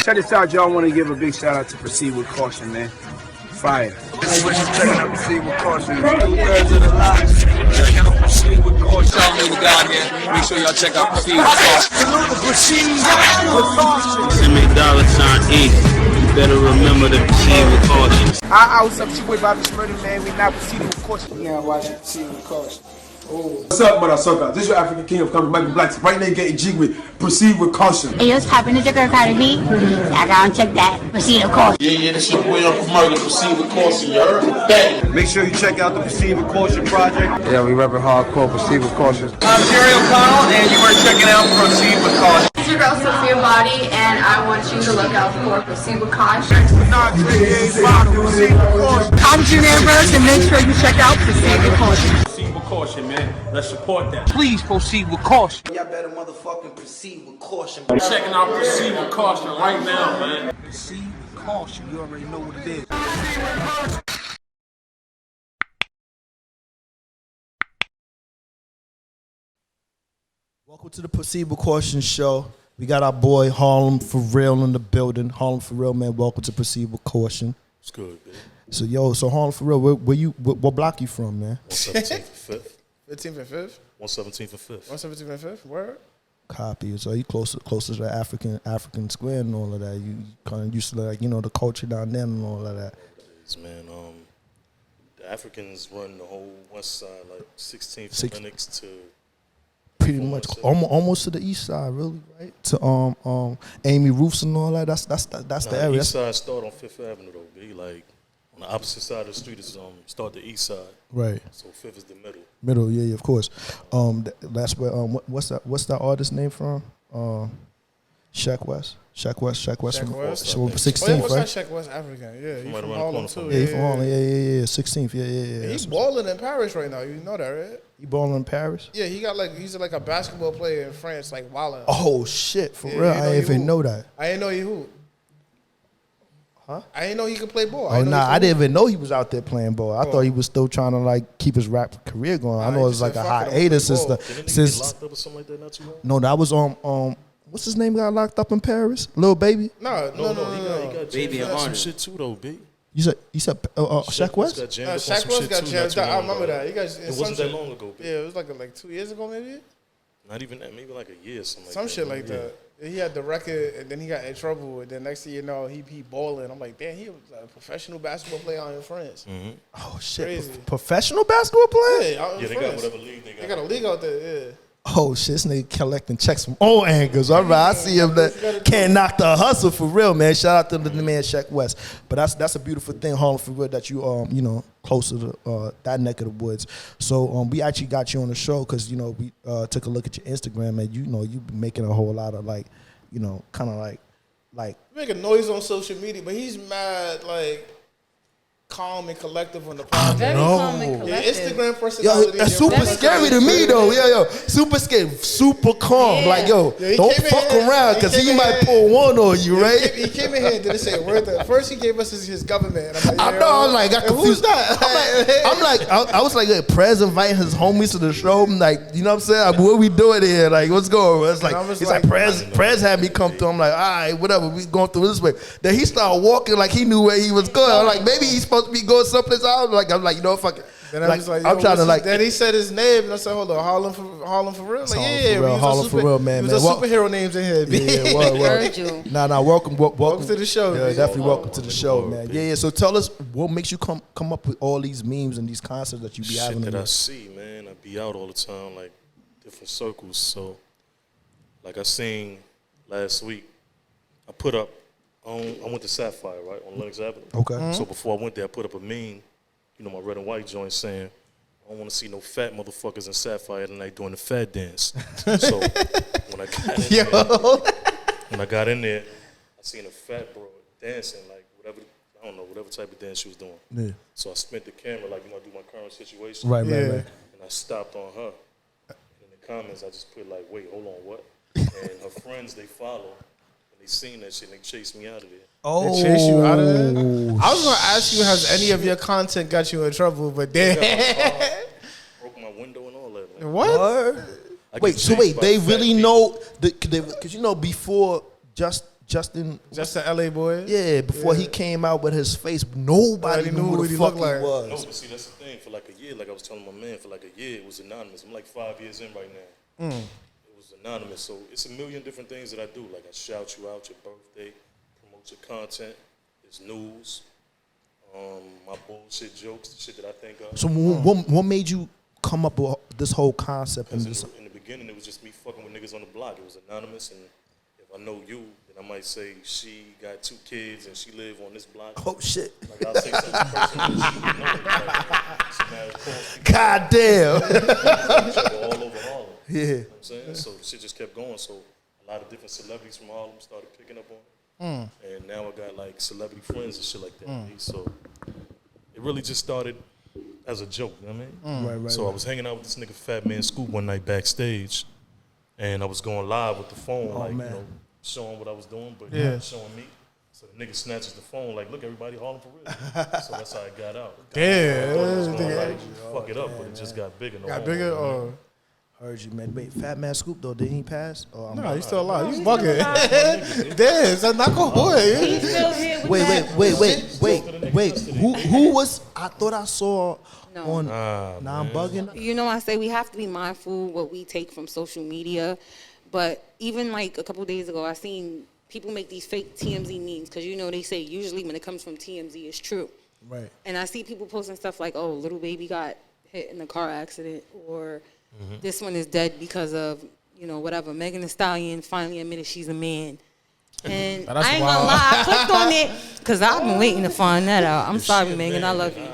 Check this out, y'all. I want to give a big shout out to Proceed with Caution, man. Fire. Checking out Proceed with Caution. 2/3 of the lives. Check out Proceed with Caution. Y'all know we got here. Make sure y'all check out Proceed with Caution. Proceed with Caution. Send me $E. You better remember to proceed with caution. What's up? It's your boy Bobby Smurder, man. We now proceeding with caution. Yeah, watching Proceed with Caution. Oh. What's up, motherfucker? This is your African King of Comedy, Michael Blacks. Right now, getting G with Proceed with Caution. Hey, what's poppin'? It's your girl Cardi B. I gotta check that. Proceed with Caution. Yeah, this your boy Uncle Murder. Proceed with Caution. You heard? Bang. Make sure you check out the Proceed with Caution project. Yeah, we reppin' hardcore. Proceed with Caution. I'm Jerry O'Connell, and you are checking out Proceed with Caution. It's your girl Sophia Body, and I want you to look out for Proceed with Caution. I'm Junior Ambrose, and make sure you check out Proceed with Caution. Proceed with Caution, man. Let's support that. Please proceed with caution. Y'all better motherfucking proceed with caution. I'm checking out Proceed with Caution right now, man. Proceed with caution. You already know what it is. Welcome to the Proceed with Caution show. We got our boy Harlem4Real in the building. Harlem4Real, man. Welcome to Proceed with Caution. It's good, man. So Harlem4Real, what block you from, man? 117th and 5th. 15th and 5th? 117th and 5th. 117th and 5th? Word? Copy. So you closer to the African square and all of that. You kind of used to like, the culture down there and all of that. Man, the Africans run the whole west side, like 16th from Lenox to pretty much almost to the east side, really, right? To Amy Roofs and all that. That's the area. The east side start on 5th Avenue though, B. Like on the opposite side of the street is start the east side. Right. So 5th is the middle. Middle, yeah, of course. That's where what's that artist name from? Sheck West. Sheck West from 16th, what's right? that Sheck West African? Yeah, he's from Harlem too. Yeah, he's from Harlem. Yeah. 16th. Yeah. He's balling in Paris right now. You know that, right? He balling in Paris? Yeah, he's like a basketball player in France, like wildin'. Oh shit, for real? I didn't even know that. I didn't know he who. Huh? I didn't know he could play ball. Oh nah, I didn't even know he was out there playing ball. I thought he was still trying to like keep his rap career going. I know it was like a hiatus since locked up or something like that not too long? No, that was what's his name got locked up in Paris? Lil Baby? No. He got Baby and some shit too though, B. You said Sheck West? Sheck West got jammed up. I remember that. It wasn't that long ago, B. Yeah, it was like 2 years ago maybe. Not even that, maybe like a year or something. Some shit like that. He had the record, and then he got in trouble. And then next thing you know, he balling. I'm like, damn, he was a professional basketball player out in France. Mm-hmm. Oh shit, crazy. Professional basketball player? Yeah, out in they France. got whatever league they got. They got a league out there. Yeah. Oh shit, this nigga collecting checks from all angles. All right, I see him that can't knock the hustle for real, man. Shout out to the man Sheck West. But that's a beautiful thing, Harlem4Real, that you closer to that neck of the woods. So we actually got you on the show because we took a look at your Instagram and you've been making a whole lot of kind of like making noise on social media, but he's mad calm and collective on the podcast. Very calm and collective. Yeah, Instagram personality. That's super scary to me though. Yo, super scary, super calm. Yeah. Don't fuck around because he might pull one on you, right? He came in here and didn't say a word. First he gave us his government. I'm like, I know. I was like, got confused. Who's that? I was like, Prez inviting his homies to the show. I'm like, you know what I'm saying? Like, what we doing here? Like, what's going on? It's like, he's like Prez had me come through. I'm like, all right, whatever. We going through this way. Then he started walking like he knew where he was going. I'm like, maybe he's supposed to be going someplace else. I'm like, fuck it. Then I was like, I'm trying to Then he said his name, and I said, hold on, Harlem4Real. Like, Harlem4Real, man. There's superhero names in here. Yeah, well. Nah, welcome to the show. Yeah, definitely welcome to the show, man. Yeah. So tell us, what makes you come up with all these memes and these concepts that you be having? Shit that I see, man. I be out all the time, like different circles. So, like I seen last week, I put up. I went to Sapphire, right, on Lenox Avenue. Okay. Mm-hmm. So before I went there, I put up a meme, my red and white joint saying, I don't want to see no fat motherfuckers in Sapphire tonight doing the fat dance. So when I got in there, I seen a fat bro dancing, like whatever type of dance she was doing. Yeah. So I spent the camera, like, do my current situation. Right. And I stopped on her. And in the comments, I just put like, wait, hold on, what? And her friends, they follow. They seen that shit and they chased me out of there. Oh, they chased you out of there? I was gonna ask you, has any of your content got you in trouble? But then broke my window and all that. Man. What? Wait, they really know because before just Justin LA boy. Yeah, before he came out with his face, nobody knew who the fuck he was. No, but see, that's the thing. For like a year, like I was telling my man, for like a year, it was anonymous. I'm like 5 years in right now. It was anonymous. So it's a million different things that I do. Like I shout you out your birthday, promote your content, there's news, my bullshit jokes, the shit that I think of. So what made you come up with this whole concept? In the beginning, it was just me fucking with niggas on the block. It was anonymous, and if I know you, then I might say she got 2 kids and she live on this block. Oh shit! Like I'll say something personal that she would know. Like, God damn! all over Harlem. Yeah. You know what I'm saying? So the shit just kept going. So a lot of different celebrities from Harlem started picking up on it. And now I got like celebrity friends and shit like that. So it really just started as a joke, you know what I mean? Right. So I was hanging out with this nigga Fat Man Scoop one night backstage, and I was going live with the phone, you know, showing what I was doing, but not showing me. So the nigga snatches the phone, like, look, everybody, Harlem4Real. So that's how it got out. Damn. I thought it was gonna, like, fuck it up, but it just got bigger. Got bigger, or? Heard you, man. Wait, Fat Man Scoop though, didn't he pass? No, he's still alive. You bugging? Damn, that's not gonna boy. Wait. Who was? I thought I saw on. Nah, I'm bugging. You know, I say we have to be mindful what we take from social media, but even like a couple days ago, I seen people make these fake TMZ memes because you know they say usually when it comes from TMZ, it's true. Right. And I see people posting stuff like, "Oh, little baby got hit in a car accident," or "This one is dead because of whatever." Megan Thee Stallion finally admitted she's a man. And I ain't gonna lie, I clicked on it because I've been waiting to find that out. I'm sorry, Megan, I love you.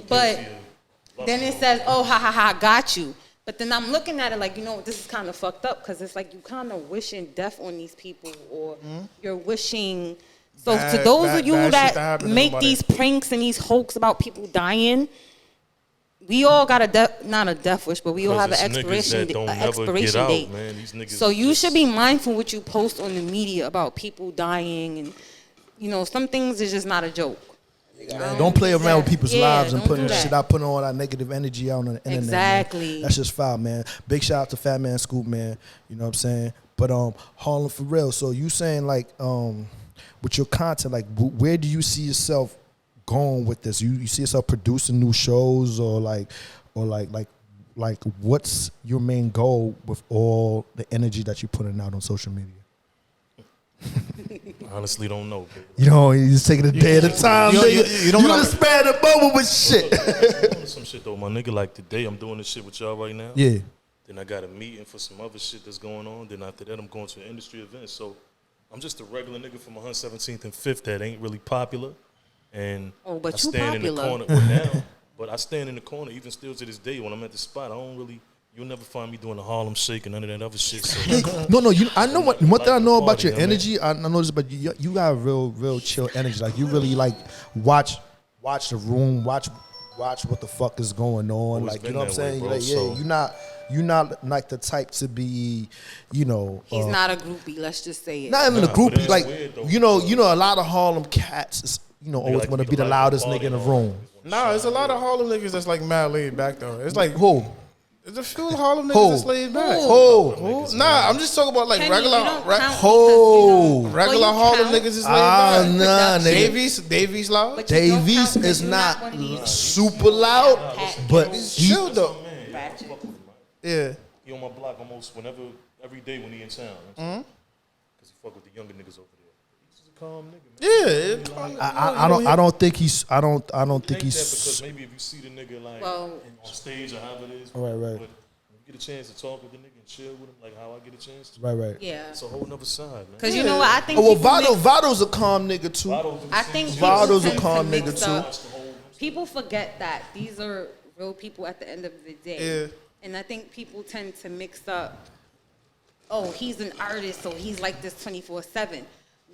But then it says, "Oh, ha ha ha, got you." But then I'm looking at it like, this is kind of fucked up because it's like you kind of wishing death on these people, or you're wishing. So to those of you that make these pranks and these hoax about people dying, we all got not a death wish, but we all have an expiration date. So you should be mindful what you post on the media about people dying, and some things is just not a joke. Don't play around with people's lives and putting shit out, putting all that negative energy out on the internet. Exactly. Man. That's just foul, man. Big shout out to Fat Man Scoop, man. You know what I'm saying? But Harlem4Real. So you saying like with your content, like where do you see yourself going with this? You see yourself producing new shows, or like what's your main goal with all the energy that you're putting out on social media? Honestly, don't know. You're just taking a day at a time. You don't want to spare the moment with shit. Some shit though, my nigga. Like today, I'm doing this shit with y'all right now. Yeah. Then I got a meeting for some other shit that's going on. Then after that, I'm going to an industry event. So I'm just a regular nigga from 117th and 5th that ain't really popular. And but I stand in the corner but I stand in the corner even still to this day when I'm at the spot. You'll never find me doing a Harlem Shake and none of that other shit. So. No. I know one thing I know about your energy. I know this, but you got real chill energy. Like you really like watch the room, watch what the fuck is going on. Like you know what I'm saying? Way, like, you're not like the type to be, He's not a groupie. Let's just say it. Not even a groupie. Like weird, though, you know, a lot of Harlem cats is always want to be the loudest nigga in the room. Nah, there's a lot of Harlem niggas that's like mad laid back though. It's like who? There's a few Harlem niggas that's laid back. Who? Nah, I'm just talking about like regular Harlem niggas is laid back. Nah, nigga. Davies loud. Davies is not super loud, but he's chill though. Yeah. He on my block almost every day when he in town. Because he fuck with the younger niggas over there. He's just a calm nigga, man. Yeah. I don't think he's. I don't think he's. Because maybe if you see the nigga like on stage or however it is. Right. But when you get a chance to talk with the nigga and chill with him, like how I get a chance to. Right. Yeah. It's a whole nother side, man. Because you know what I think. Vado's a calm nigga too. I think Vado's a calm nigga too. People forget that these are real people at the end of the day. Yeah. And I think people tend to mix up, oh, he's an artist, so he's like this 24/7.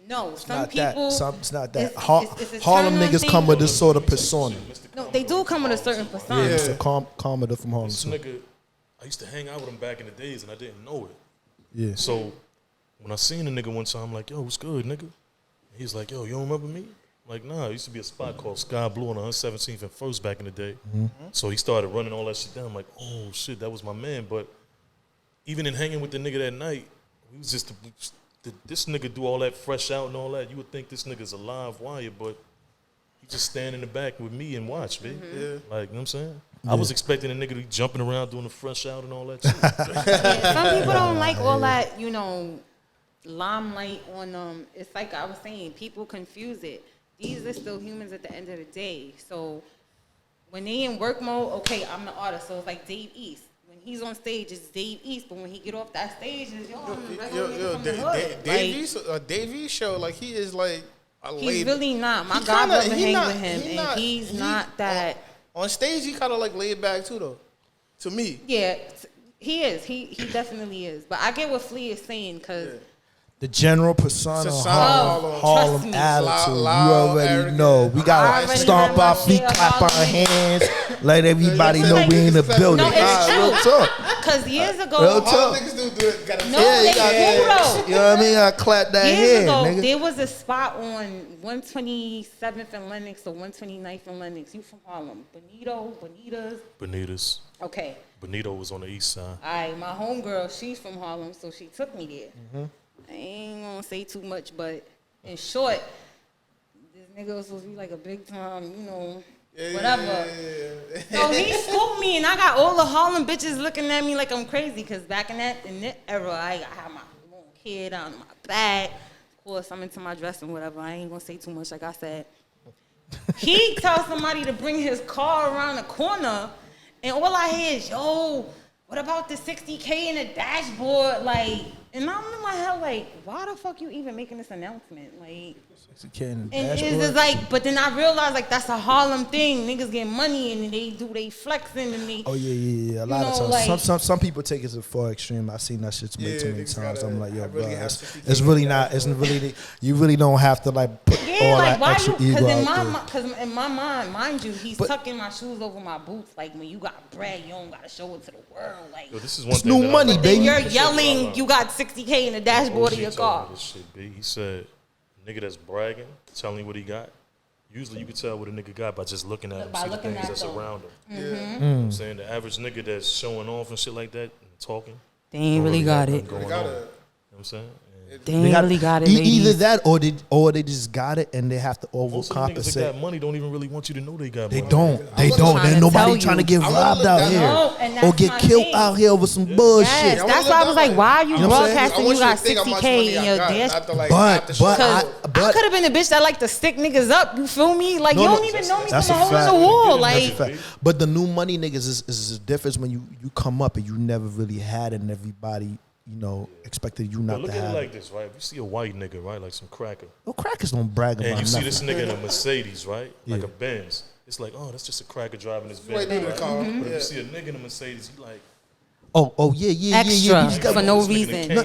No, some people. It's not that. It's Harlem niggas come with this sort of persona. No, they do come with a certain persona. Yeah, it's a calmer from Harlem. This nigga, I used to hang out with him back in the days, and I didn't know it. Yeah. So when I seen the nigga one time, I'm like, yo, what's good, nigga? He's like, yo, you don't remember me? I'm like, nah, it used to be a spot called Sky Blue on 117th and 1st back in the day. So he started running all that shit down. I'm like, oh, shit, that was my man. But even in hanging with the nigga that night, we was just this nigga do all that fresh out and all that, you would think this nigga's a live wire, but he just stand in the back with me and watch, baby. Yeah. Like, you know what I'm saying? I was expecting a nigga to be jumping around doing the fresh out and all that shit. Some people don't like all that, limelight on them. It's like I was saying, people confuse it. These are still humans at the end of the day. So when they in work mode, okay, I'm the artist. So it's like Dave East. When he's on stage, it's Dave East. But when he get off that stage, it's Dave East show, like he is like a he's really not. My godbrother hang with him, and he's not that. On stage, he kind of like laid back too, though. To me. Yeah, he is. He definitely is. But I get what Flea is saying, because the general persona, Harlem trust me. attitude. You already know. We gotta stomp our feet, clap our hands, let everybody know we in the building. No, it's Real true. talk. Because years ago, Real talk. All niggas do it. No, they do though. You know what I mean? I clap that Years hand, ago, nigga. there was a spot on 127th and Lenox or 129th and Lenox. You from Harlem? Bonitas. Okay. Bonito was on the east side. All right, my homegirl, she's from Harlem, so she took me there. I ain't gonna say too much, but in short, this nigga was supposed to be like a big time, whatever. So he scooped me, and I got all the Harlem bitches looking at me like I'm crazy, because back in that era, I had my little kid on my back. Of course, I'm into my dress and whatever. I ain't gonna say too much, like I said. He tells somebody to bring his car around the corner, and all I hear is, yo, what about the 60K in the dashboard? Like, and I'm in my head like, why the fuck you even making this announcement? Like, 60K in the and dashboard. it's just like, but then I realized like that's a Harlem thing. Niggas get money and they flexing and they. Oh yeah. A lot of times, some people take it to the far extreme. I've seen that shit too many times. I'm like, yo, bro, it's really not. It's really you really don't have to like put all that extra ego out because in my mind, mind you, he's tucking my shoes over my boots. Like when you got bread, you don't gotta show it to the world. Like, yo, this is one it's thing new money, baby. You're yelling, you got 60K in the dashboard of your car. This shit, B. He said, nigga that's bragging, telling you what he got. Usually you can tell what a nigga got by just looking at him, see the things that's around him. You know what I'm saying? The average nigga that's showing off and shit like that and talking, they ain't really got it. You know what I'm saying? They ain't really got it, either that or they just got it and they have to Most of the niggas overcompensate. that got money don't even really want you to know they got money. They don't. There's nobody trying to get robbed out here or get killed out here over some bullshit. Yes, that's why I was like, why are you broadcasting? You got 60K in your dash. But I could have been a bitch that like to stick niggas up. You feel me? Like you don't even know me from a hole in the wall. Like, but the new money niggas is a difference when you come up and you never really had it and everybody expected you not to have it. Look at it like this, right? If you see a white nigga, right, like some cracker. No crackers don't brag about and you see nothing. this nigga in a Mercedes, right? Like a Benz. It's like, oh, that's just a cracker driving his Benz. Right? But if you see a nigga in a Mercedes, he like, oh yeah. Extra for no reason.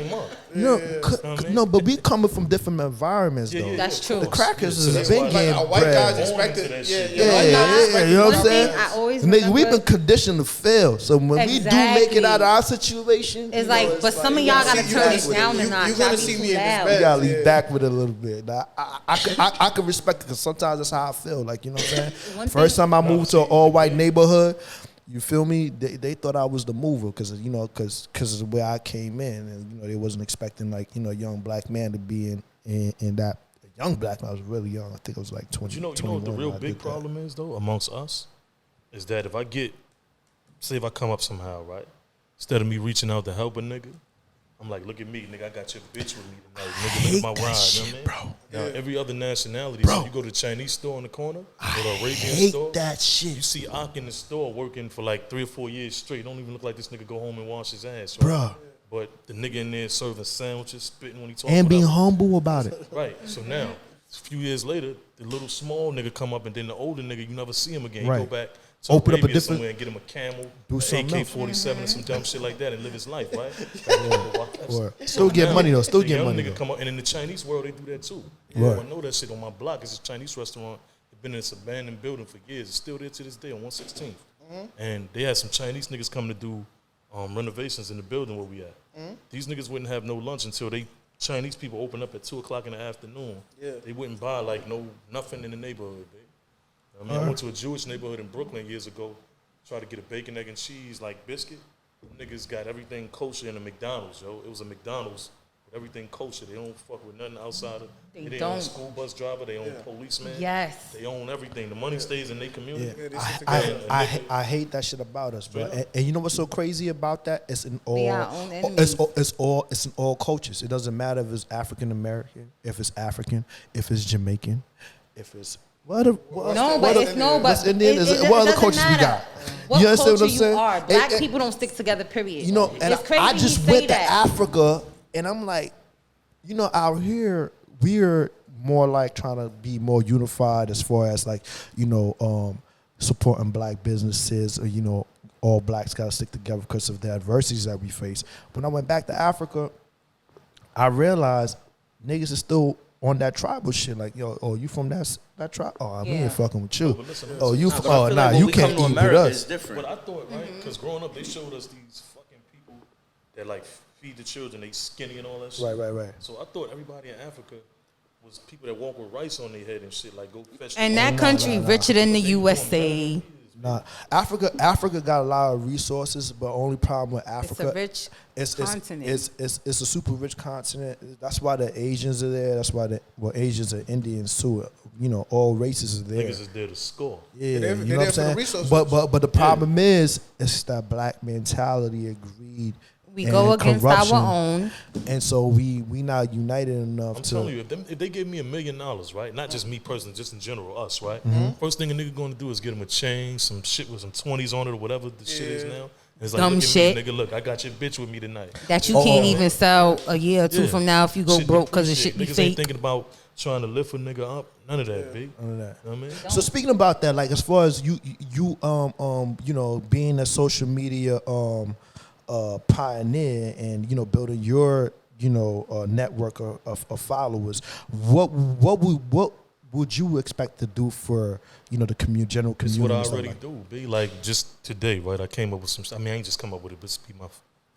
No, but we coming from different environments though. That's true. The crackers is been like getting a white bread. guy's expected. Yeah. You know what I'm saying? I always Nigga, we've been conditioned to fail. So when we do make it out of our situation, it's like, but some of y'all gotta turn it down a notch. You're gonna see me in this bed. you gotta leave back with it a little bit. Now, I can respect it because sometimes that's how I feel. Like, you know what I'm saying? First time I moved to an all white neighborhood, you feel me? They thought I was the mover because of the way I came in, and they wasn't expecting like a young black man to be in that. A young black man, I was really young. I think I was like 20. You know what the real big problem is though amongst us is that if I come up somehow, right, instead of me reaching out to help a nigga, I'm like, look at me, nigga, I got your bitch with me tonight. Nigga, look at my ride, shit, you know what I mean? bro. Now, every other nationality, so you go to the Chinese store in the corner, or the Arabian hate store. that shit. You see Ak in the store working for like 3 or 4 years straight. Don't even look like this nigga go home and wash his ass, right? Bruh. But the nigga in there serving sandwiches, spitting when he talking. And being humble about it. Right. So now, a few years later, the little small nigga come up, and then the older nigga, you never see him again. Right. He go back to Open up a Arabia different- somewhere and get him a Camel, Do something else. AK-47 and some dumb shit like that and live his life, right? Or still get money though. Still the get young money nigga though. come up, and in the Chinese world, they do that too. Right. I know that shit on my block. It's a Chinese restaurant. It's been in this abandoned building for years. It's still there to this day on 116th. And they had some Chinese niggas come to do renovations in the building where we at. These niggas wouldn't have no lunch until Chinese people open up at 2 o'clock in the afternoon. Yeah. They wouldn't buy like nothing in the neighborhood, babe. I mean, I went to a Jewish neighborhood in Brooklyn years ago, tried to get a bacon, egg, and cheese like biscuit. Niggas got everything kosher in a McDonald's, yo. It was a McDonald's everything kosher. They don't fuck with nothing outside of. They own don't. school bus driver. They own policeman. Yes. They own everything. The money stays in their community. I hate that shit about us, bro. And you know what's so crazy about that? It's in all. We are our own enemies. It's in all cultures. It doesn't matter if it's African American, if it's African, if it's Jamaican, if it's what Indian? What other cultures we got? What You understand culture what I'm saying? you are? Black people don't stick together. Period. You know, and it's crazy I you just say went to that. Africa, and I'm like, you know, out here we're more like trying to be more unified as far as like, you know, supporting black businesses, or you know, all blacks gotta stick together because of the adversities that we face. When I went back to Africa, I realized niggas are still on that tribal shit. Like, yo, oh, you from that tribe? Oh, we ain't fucking with you. Oh, you? You can't eat with us. But I thought, right? Because growing up, they showed us these fucking people that like feed the children, they skinny and all that shit. Right. So I thought everybody in Africa was people that walk with rice on their head and shit, like go fetch. And that country richer than the USA. Nah, Africa got a lot of resources, but only problem with Africa, it's a rich continent. It's a super rich continent. That's why the Asians are there. That's why Asians and Indians too. You know, all races are there. Niggas is there to score. Yeah, you know what I'm saying. But the problem is, it's that black mentality and greed. We go against corruption. our own, and so we not united enough. I'm telling you, if they gave me $1 million, right? Not just me personally, just in general, us, right? First thing a nigga going to do is get him a chain, some shit with some 20s on it or whatever the shit is now. And it's like, dumb look at shit. me, nigga, look, I got your bitch with me tonight. That you can't even sell a year or two from now if you go broke because the shit be Niggas fake. ain't thinking about trying to lift a nigga up. None of that, B. None of that. You know what I mean? So speaking about that, like as far as you know, being a social media pioneer and you know building your network of followers, what would you expect to do for the general community? It's what I already do. Be like just today, right? I came up with some. I mean, I ain't just come up with it, but this be my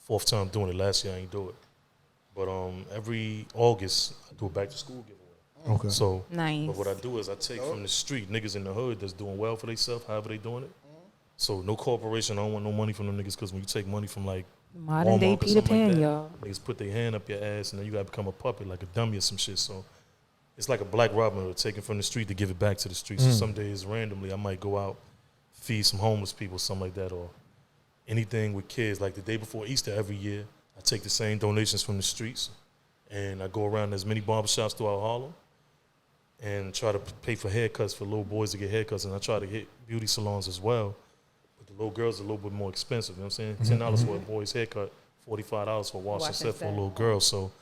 4th time doing it. Last year I ain't do it, but every August I do a back to school giveaway. Okay. So nice. But what I do is I take from the street niggas in the hood that's doing well for themselves, however they doing it. So no corporation. I don't want no money from them niggas because when you take money from like modern day Peter Pan, like y'all, niggas put their hand up your ass and then you gotta become a puppet like a dummy or some shit. So it's like a black Robin Hood, taking from the street to give it back to the street. So some days randomly I might go out, feed some homeless people, something like that, or anything with kids. Like the day before Easter every year, I take the same donations from the streets and I go around as many barbershops throughout Harlem and try to pay for haircuts for little boys to get haircuts, and I try to hit beauty salons as well. The little girls are a little bit more expensive, you know what I'm saying? $10 for a boy's haircut, $45 for a wash and set for a little girl. So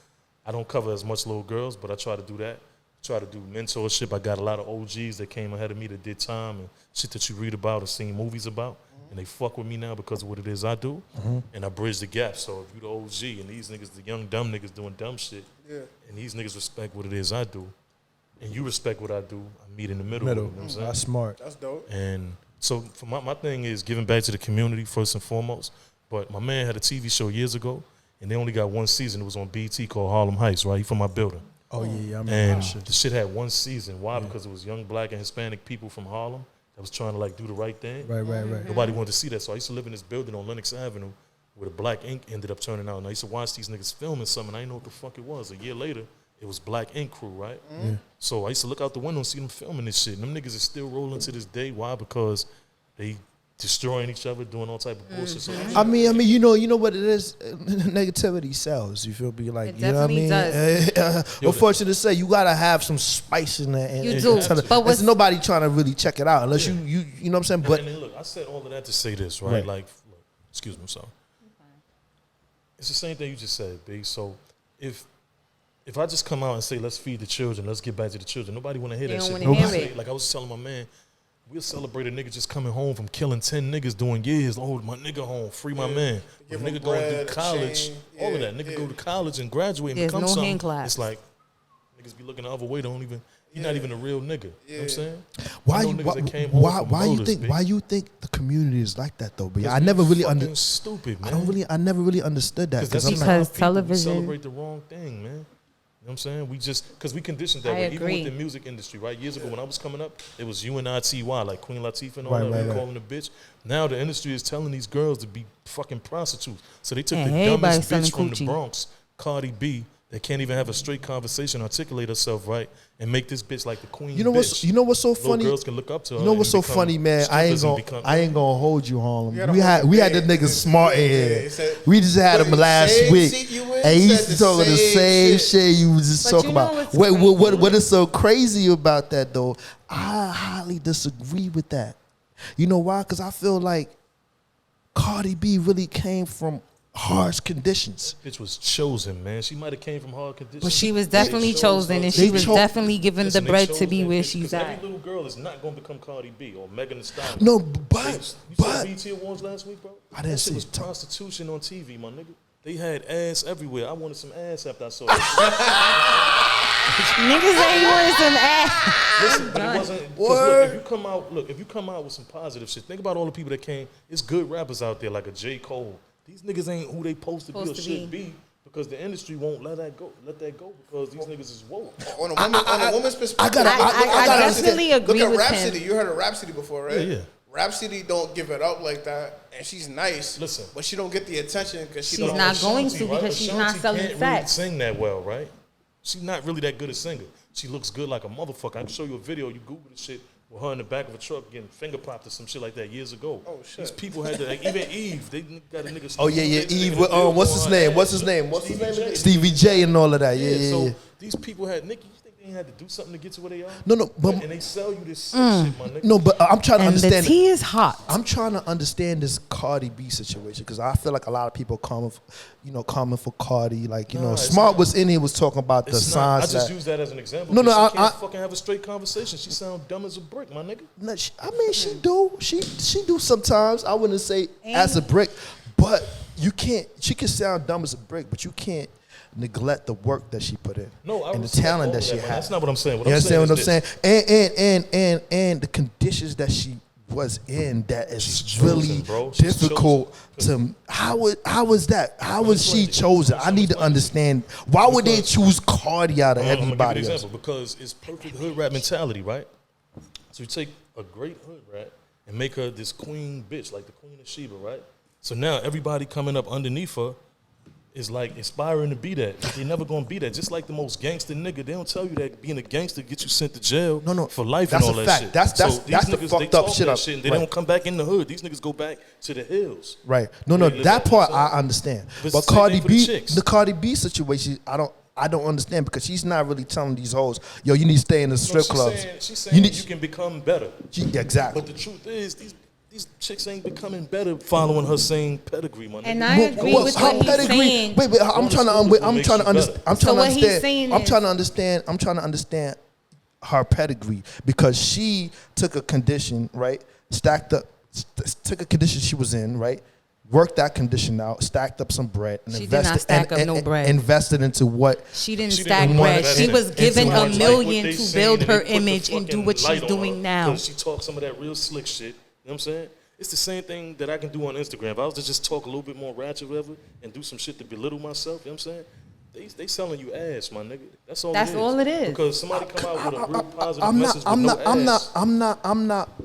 I don't cover as much little girls, but I try to do that. Try to do mentorship. I got a lot of OGs that came ahead of me that did time and shit that you read about or seen movies about, and they fuck with me now because of what it is I do, and I bridge the gap. So if you the OG and these niggas, the young dumb niggas doing dumb shit, and these niggas respect what it is I do, and you respect what I do, I meet in the middle. You know what I'm saying? That's smart. That's dope. And so for my thing is giving back to the community first and foremost. But my man had a TV show years ago, and they only got one season. It was on BT called Harlem Heights, right? He from my building. Oh, yeah, I remember and that shit. the shit had one season. Why? Because it was young black and Hispanic people from Harlem that was trying to like do the right thing. Right. Nobody wanted to see that. So I used to live in this building on Lenox Avenue where the black ink ended up turning out. And I used to watch these niggas filming something. I didn't know what the fuck it was. A year later, it was Black Ink Crew, right? Yeah. So I used to look out the window and see them filming this shit. And them niggas is still rolling to this day. Why? Because they destroying each other, doing all type of bullshit. So I mean, you know what it is. Negativity sells. You feel me? Like it you know what I mean? Does. Unfortunate to say, you gotta have some spice in there. You do. But there's nobody trying to really check it out unless you know what I'm saying. But and look, I said all of that to say this, right? Like, look, excuse me, I'm sorry. It's the same thing you just said, B. So if I just come out and say, let's feed the children, let's get back to the children, nobody want to hear that shit. Like I was telling my man, we'll celebrate a nigga just coming home from killing 10 niggas doing years. Oh, my nigga home, free my man. When a nigga going to college, all of that. Nigga go to college and graduate and become something. It's like niggas be looking the other way. Don't even. You're not even a real nigga. You know what I'm saying? Why you think the community is like that though? But I never really understood. Stupid, man. I never really understood that because television celebrate the wrong thing, man. You know what I'm saying? We just, because we conditioned that way. Even with the music industry, right? Years ago when I was coming up, it was UNITY, like Queen Latifah and all that. We calling a bitch. Now the industry is telling these girls to be fucking prostitutes. So they took the dumbest bitch from the Bronx, Cardi B, that can't even have a straight conversation, articulate herself right, and make this bitch like the queen. You know what's so Little funny? girls can look up to her. You know what's so funny, man? I ain't gonna hold you, Harlem. We had the niggas smart in here. We just had him last week, and he's talking the same shit you was just talking about. What is so crazy about that though? I highly disagree with that. You know why? Because I feel like Cardi B really came from harsh conditions. Bitch was chosen, man. She might have came from hard conditions. But she was definitely chosen, and she was definitely given the bread to be where she's at. Every little girl is not going to become Cardi B or Megan Thee Stallion. No, but you saw BET Awards last week, bro? I didn't see. It was prostitution on TV, my nigga. They had ass everywhere. I wanted some ass after I saw that. Niggas ain't wanted some ass. Listen, but it wasn't. Look, if you come out with some positive shit, think about all the people that came. It's good rappers out there like a J. Cole. These niggas ain't who they supposed to be or should be because the industry won't let that go because these niggas is woke. On a woman's perspective, I definitely agree with him. Look at Rhapsody. You heard of Rhapsody before, right? Yeah. Rhapsody don't give it up like that, and she's nice. Listen, but she don't get the attention because she's not going to because she's not selling can't sex. Really sing that well, right? She's not really that good a singer. She looks good like a motherfucker. I can show you a video. You Google the shit with her in the back of a truck getting finger popped or some shit like that years ago. Oh shit! These people had to, like, even Eve. They got a nigga. Oh yeah, Eve. What's his name? What's his name? Stevie J and all of that. Yeah. So these people had Nicki. They had to do something to get to where they are. No, but and they sell you this shit, my nigga. No, but I'm trying to understand. The tea is hot. I'm trying to understand this Cardi B situation because I feel like a lot of people coming for Cardi. Like Smart was in here was talking about the signs. I just use that as an example. No, I can't fucking have a straight conversation. She sound dumb as a brick, my nigga. No, I mean, she do. She do sometimes. I wouldn't say as a brick, but you can't. She can sound dumb as a brick, but you can't neglect the work that she put in and the talent that she had. That's not what I'm saying. You understand what I'm saying? And the conditions that she was in that is really difficult to. How was that? How was she chosen? I need to understand. Why would they choose Cardi out of everybody else? Example, because it's perfect hood rap mentality, right? So you take a great hood rap and make her this queen bitch, like the Queen of Sheba, right? So now everybody coming up underneath her is like inspiring to be that. They never gonna be that. Just like the most gangster nigga, they don't tell you that being a gangster get you sent to jail for life and all that shit. That's the fucked up shit. And they don't come back in the hood. These niggas go back to the hills. Right. No, that part I understand. But Cardi B, the Cardi B situation, I don't understand because she's not really telling these hoes, yo, you need to stay in the strip clubs. She's saying you can become better. Exactly. But the truth is, these chicks ain't becoming better following her same pedigree, my nigga. And I agree with what he's saying. Wait, I'm trying to understand her pedigree because she took a condition, right? Took a condition she was in, right? Worked that condition out, stacked up some bread, and invested into what? She didn't stack bread. She was given $1 million to build her image and do what she's doing now. She talks some of that real slick shit. You know what I'm saying? It's the same thing that I can do on Instagram. If I was to just talk a little bit more ratchet, whatever, and do some shit to belittle myself, you know what I'm saying? They selling you ass, my nigga. That's all it is. Because somebody come out with a real positive message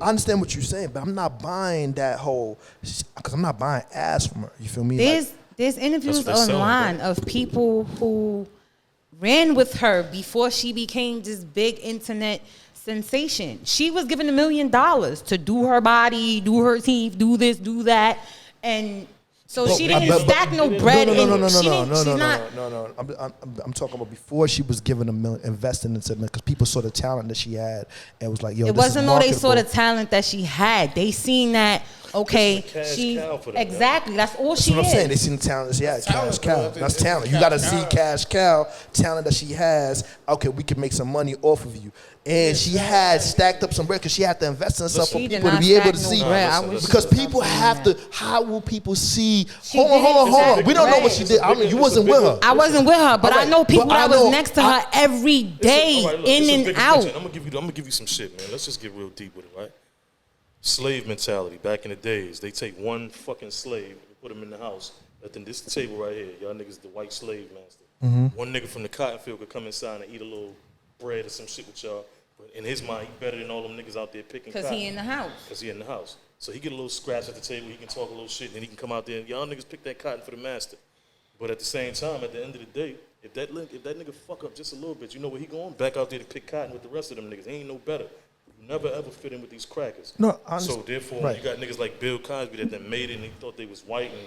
I understand what you're saying, but I'm not buying that whole, because I'm not buying ass from her. You feel me? There's interviews online of people who ran with her before she became this big internet sensation. She was given $1 million to do her body, do her teeth, do this, do that, and so she didn't stack no bread. No. I'm talking about before she was given $1 million, investing into it because people saw the talent that she had and was like, yo, it wasn't no they saw the talent that she had. They seen that. Okay, she exactly. That's all she is. That's what I'm saying. They seen the talent that she had. Cash cow. That's talent. You got to see cash cow talent that she has. Okay, we can make some money off of you. And she had stacked up some bread because she had to invest in herself for people to be able to see. Because people have to. How will people see? Hold on. We don't know what she did. I mean, you wasn't with her. I wasn't with her, but I know people that was next to her every day, in and out. I'm gonna give you some shit, man. Let's just get real deep with it, right? Slave mentality. Back in the days, they take one fucking slave and put him in the house. This table right here, y'all niggas the white slave master. Mm-hmm. One nigga from the cotton field could come inside and eat a little bread or some shit with y'all. But in his mind, he better than all them niggas out there picking cotton. Because he in the house. Because he in the house. So he get a little scratch at the table, he can talk a little shit, and then he can come out there and y'all niggas pick that cotton for the master. But at the same time, at the end of the day, If that nigga fuck up just a little bit, you know where he going? Back out there to pick cotton with the rest of them niggas. He ain't no better. You never ever fit in with these crackers. No, so therefore, you got niggas like Bill Cosby that made it and they thought they was white and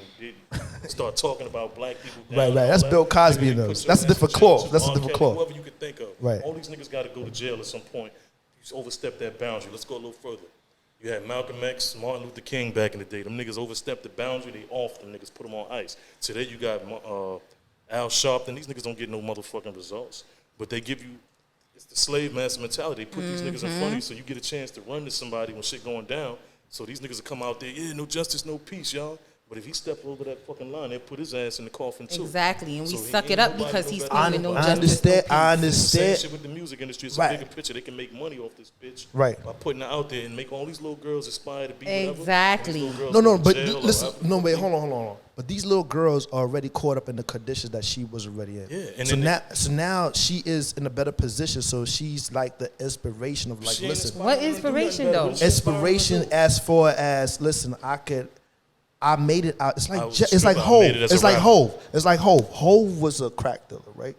did start talking about black people. Right. That's Bill Cosby though. That's a different clause. That's a different clause. Whoever you could think of. Right. All these niggas got to go to jail at some point. You overstepped that boundary. Let's go a little further. You had Malcolm X, Martin Luther King back in the day. Them niggas overstepped the boundary. They off them niggas, put them on ice. Today you got Al Sharpton. These niggas don't get no motherfucking results. But they give you, it's the slave master mentality. They put these niggas in front of you so you get a chance to run to somebody when shit going down. So these niggas will come out there, yeah, no justice, no peace, y'all. But if he step over that fucking line, they'll put his ass in the coffin too. Exactly, and we So suck it up because he's screaming no justice. I understand. Same shit with the music industry. It's a bigger picture. They can make money off this bitch by putting it out there and make all these little girls aspire to be exactly. No, but listen, no, wait, hold on. But these little girls are already caught up in the conditions that she was already in. Yeah, and so now she is in a better position. So she's like the inspiration of like, listen. What inspiration though? Inspiration as far as listen, I made it out. It's like Hov. It's like Hov. It's like Hov. Hov was a crack dealer, right?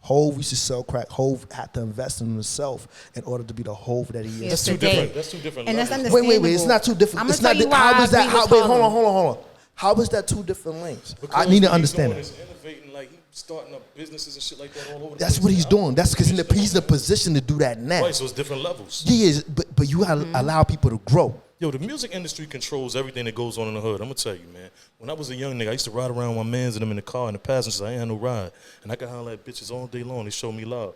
Hov used to sell crack. Hov had to invest in himself in order to be the Hov that he is. That's too different. That's too different. And that's understandable. Wait. It's not too different. I'm it's gonna not. tell you why How is that? wait, hold on. How is that two different lanes? I need to understand that. Innovating, like he's starting up businesses and shit like that all over. That's what he's doing. That's because he's in a position to do that now. Right, so it's different levels. Yeah, but you gotta allow people to grow. Yo, the music industry controls everything that goes on in the hood. I'm gonna tell you, man. When I was a young nigga, I used to ride around with my mans and them in the car and the passengers. I ain't had no ride, and I could holler at bitches all day long. They show me love.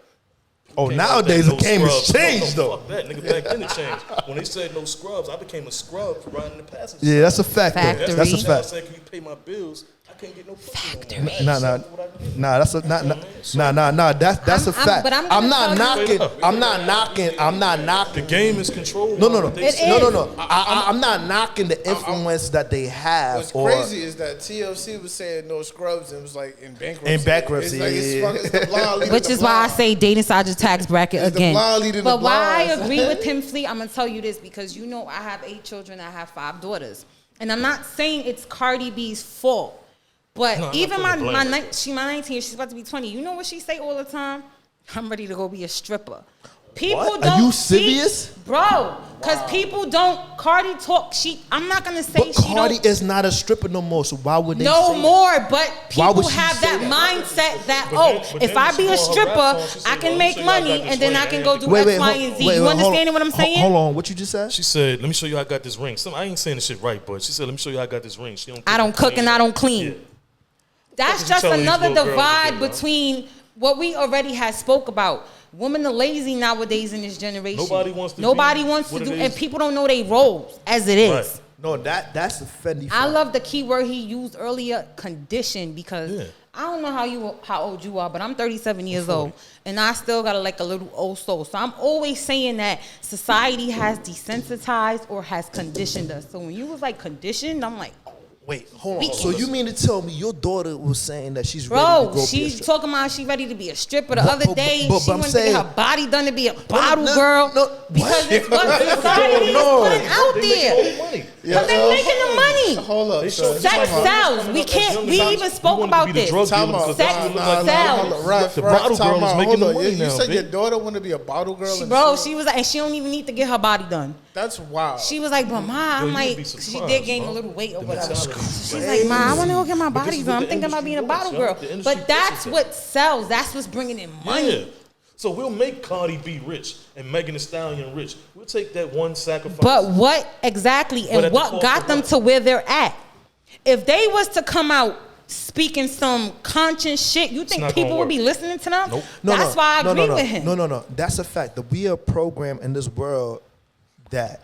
Oh, nowadays the game has changed though. Fuck that, nigga. Back then it changed. When they said no scrubs, I became a scrub for riding the passengers. Yeah, that's a fact. Factory. That's a I fact. said, can you pay my bills? I can't get no Factory. Nah. That's a That's a fact. but I'm not knocking. The game is controlled. No. No. I'm not knocking the influence that they have. What's crazy is that TLC was saying no scrubs and was like in bankruptcy. It's like, it's the blonde leading Which the is why I blonde. say dating inside your tax bracket It's the again. blonde leading But the why I blondes. agree with him, Flea, I'm gonna tell you this because you know I have 8 children, I have 5 daughters, and I'm not saying it's Cardi B's fault. But No, I'm even not putting the blame. she's my 19, she's about to be 20. You know what she say all the time? I'm ready to go be a stripper. People What? don't Are you see- serious? Bro, because people don't, Cardi talk, I'm not going to say But she Cardi don't. is not a stripper no more. So why would they No say more, but Why people would she have say that mindset that, But if then I she be a go on her rap stripper, song, she I say, can "Well, make let me show you I money got this and then ring. I can go do Wait, X, Y, and Z. You understand what I'm saying? Hold on. What you just said? She said, let me show you I got this ring. I ain't saying this shit right, but she said, let me show you I got this ring. She I don't cook and I don't clean. Yeah. That's What just you telling these another little girls to divide do, bro? between what we already had spoke about. Women are lazy nowadays in this generation. Nobody wants to Nobody be wants to what do, it and is. people don't know their roles as it is. Right. No, that's a Fendi. I love the key word he used earlier, condition, because Yeah. I don't know how old you are, but I'm 37 years old, and I still got a little old soul. So I'm always saying that society has desensitized or has conditioned us. So when you was like conditioned, I'm like, Wait, hold on. So you mean to tell me your daughter was saying that she's ready to bro, go be a she's stripper? talking about she ready to be a stripper. The But- other but- day, but she I'm wanted to saying- get her body done to be a bottle no, girl no, because what? it's what society is No. putting out there. But they making the money. Hold up, son. Sex sells. We can't. We even spoke about this. Time Sex out. sells. Ref, The bottle time girl is out. making Hold the up. money You now, said bitch. your daughter want to be a bottle girl? and Bro, shit? she was like, and she don't even need to get her body done. That's wild. She was like, but Ma, I'm you'd like, be she surprised, did gain a bro. little weight or The whatever. mentality is She's crazy. like, Ma, I want to go get my But this body is done. what I'm the thinking about being a industry bottle wants, girl. yo. The industry But that's pushes what sells. That's what's bringing in money. Yeah. So we'll make Cardi B rich and Megan Thee Stallion rich. We'll take that one sacrifice. But what exactly But and at the what cost got of them what? to where they're at? If they was to come out speaking some conscious shit, you think not people gonna would be work. listening to them? Nope. That's why I agree with him. No. That's a fact. That we are programmed in this world that,